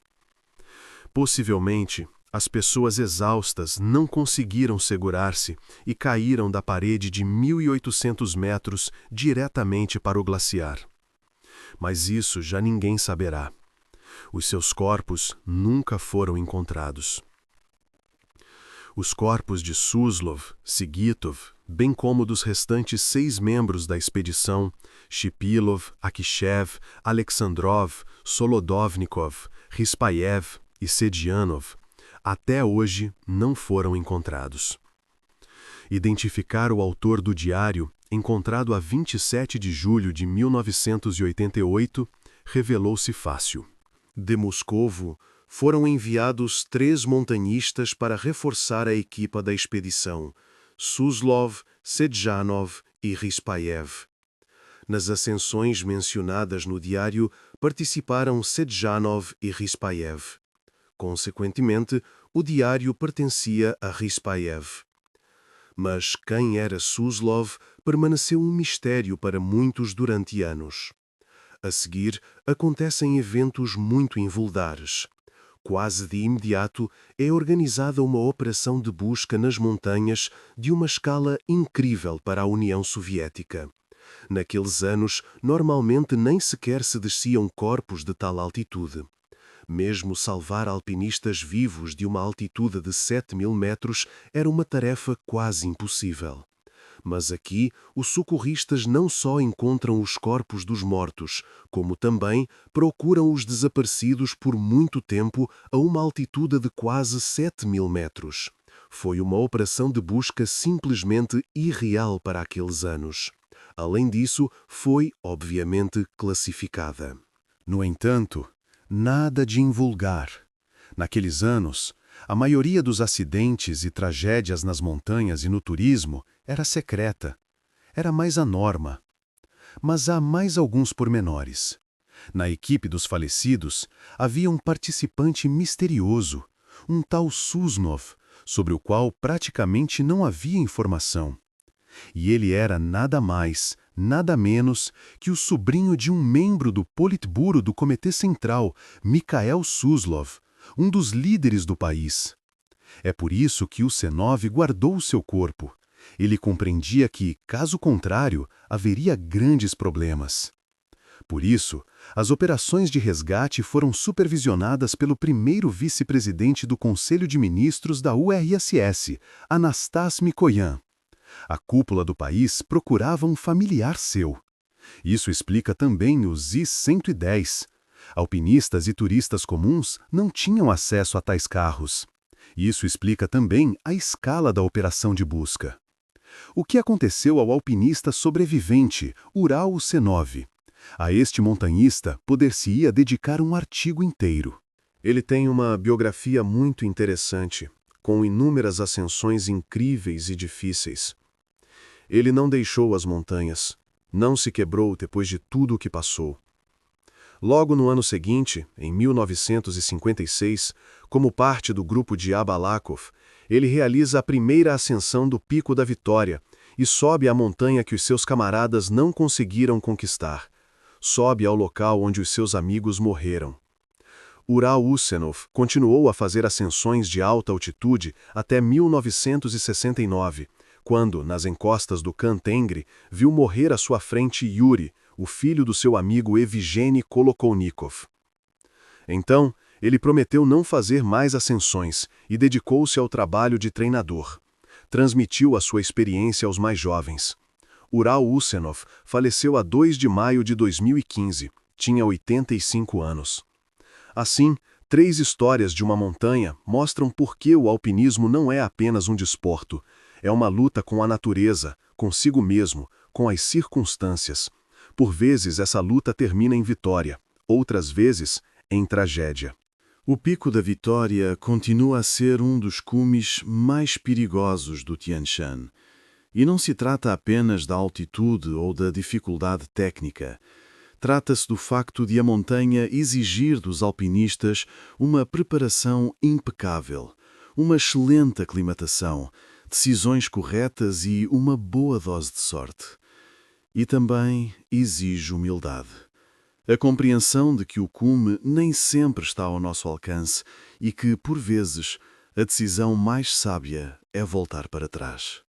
Possivelmente, as pessoas exaustas não conseguiram segurar-se e caíram da parede de 1.800 metros diretamente para o glaciar. Mas isso já ninguém saberá. Os seus corpos nunca foram encontrados. Os corpos de Suslov, Sigitov, bem como dos restantes 6 membros da expedição, Shipilov, Akishev, Alexandrov, Solodovnikov, Rispayev e Sedianov, até hoje não foram encontrados. Identificar o autor do diário, encontrado a 27 de julho de 1988, revelou-se fácil. De Moscovo, foram enviados 3 montanhistas para reforçar a equipa da expedição, Suslov, Sedjanov e Rispayev. Nas ascensões mencionadas no diário, participaram Sedjanov e Rispayev. Consequentemente, o diário pertencia a Rispayev. Mas quem era Suslov permaneceu um mistério para muitos durante anos. A seguir, acontecem eventos muito invulgares. Quase de imediato, é organizada uma operação de busca nas montanhas de uma escala incrível para a União Soviética. Naqueles anos, normalmente nem sequer se desciam corpos de tal altitude. Mesmo salvar alpinistas vivos de uma altitude de 7.000 metros era uma tarefa quase impossível. Mas aqui, os socorristas não só encontram os corpos dos mortos, como também procuram os desaparecidos por muito tempo a uma altitude de quase 7.000 metros. Foi uma operação de busca simplesmente irreal para aqueles anos. Além disso, foi, obviamente, classificada. No entanto, nada de invulgar. Naqueles anos, a maioria dos acidentes e tragédias nas montanhas e no turismo era secreta. Era mais a norma. Mas há mais alguns pormenores. Na equipe dos falecidos, havia um participante misterioso, um tal Suslov, sobre o qual praticamente não havia informação. E ele era nada mais, nada menos que o sobrinho de um membro do Politburo do Comitê Central, Mikhail Suslov, um dos líderes do país. É por isso que o C9 guardou o seu corpo. Ele compreendia que, caso contrário, haveria grandes problemas. Por isso, as operações de resgate foram supervisionadas pelo primeiro vice-presidente do Conselho de Ministros da URSS, Anastas Mikoyan. A cúpula do país procurava um familiar seu. Isso explica também os IS-110. Alpinistas e turistas comuns não tinham acesso a tais carros. Isso explica também a escala da operação de busca. O que aconteceu ao alpinista sobrevivente, Ural C9? A este montanhista poder-se-ia dedicar um artigo inteiro. Ele tem uma biografia muito interessante, com inúmeras ascensões incríveis e difíceis. Ele não deixou as montanhas, não se quebrou depois de tudo o que passou. Logo no ano seguinte, em 1956, como parte do grupo de Abalakov, ele realiza a primeira ascensão do Pico da Vitória e sobe a montanha que os seus camaradas não conseguiram conquistar. Sobe ao local onde os seus amigos morreram. Ural Usenov continuou a fazer ascensões de alta altitude até 1969, quando, nas encostas do Khan Tengri, viu morrer à sua frente Yuri, o filho do seu amigo Evgeny Kolokonikov. Então, ele prometeu não fazer mais ascensões e dedicou-se ao trabalho de treinador. Transmitiu a sua experiência aos mais jovens. Ural Usenov faleceu a 2 de maio de 2015, tinha 85 anos. Assim, 3 histórias de uma montanha mostram por que o alpinismo não é apenas um desporto, é uma luta com a natureza, consigo mesmo, com as circunstâncias. Por vezes essa luta termina em vitória, outras vezes em tragédia. O Pico da Vitória continua a ser um dos cumes mais perigosos do Tian Shan. E não se trata apenas da altitude ou da dificuldade técnica. Trata-se do facto de a montanha exigir dos alpinistas uma preparação impecável, uma excelente aclimatação, decisões corretas e uma boa dose de sorte. E também exige humildade. A compreensão de que o cume nem sempre está ao nosso alcance e que, por vezes, a decisão mais sábia é voltar para trás.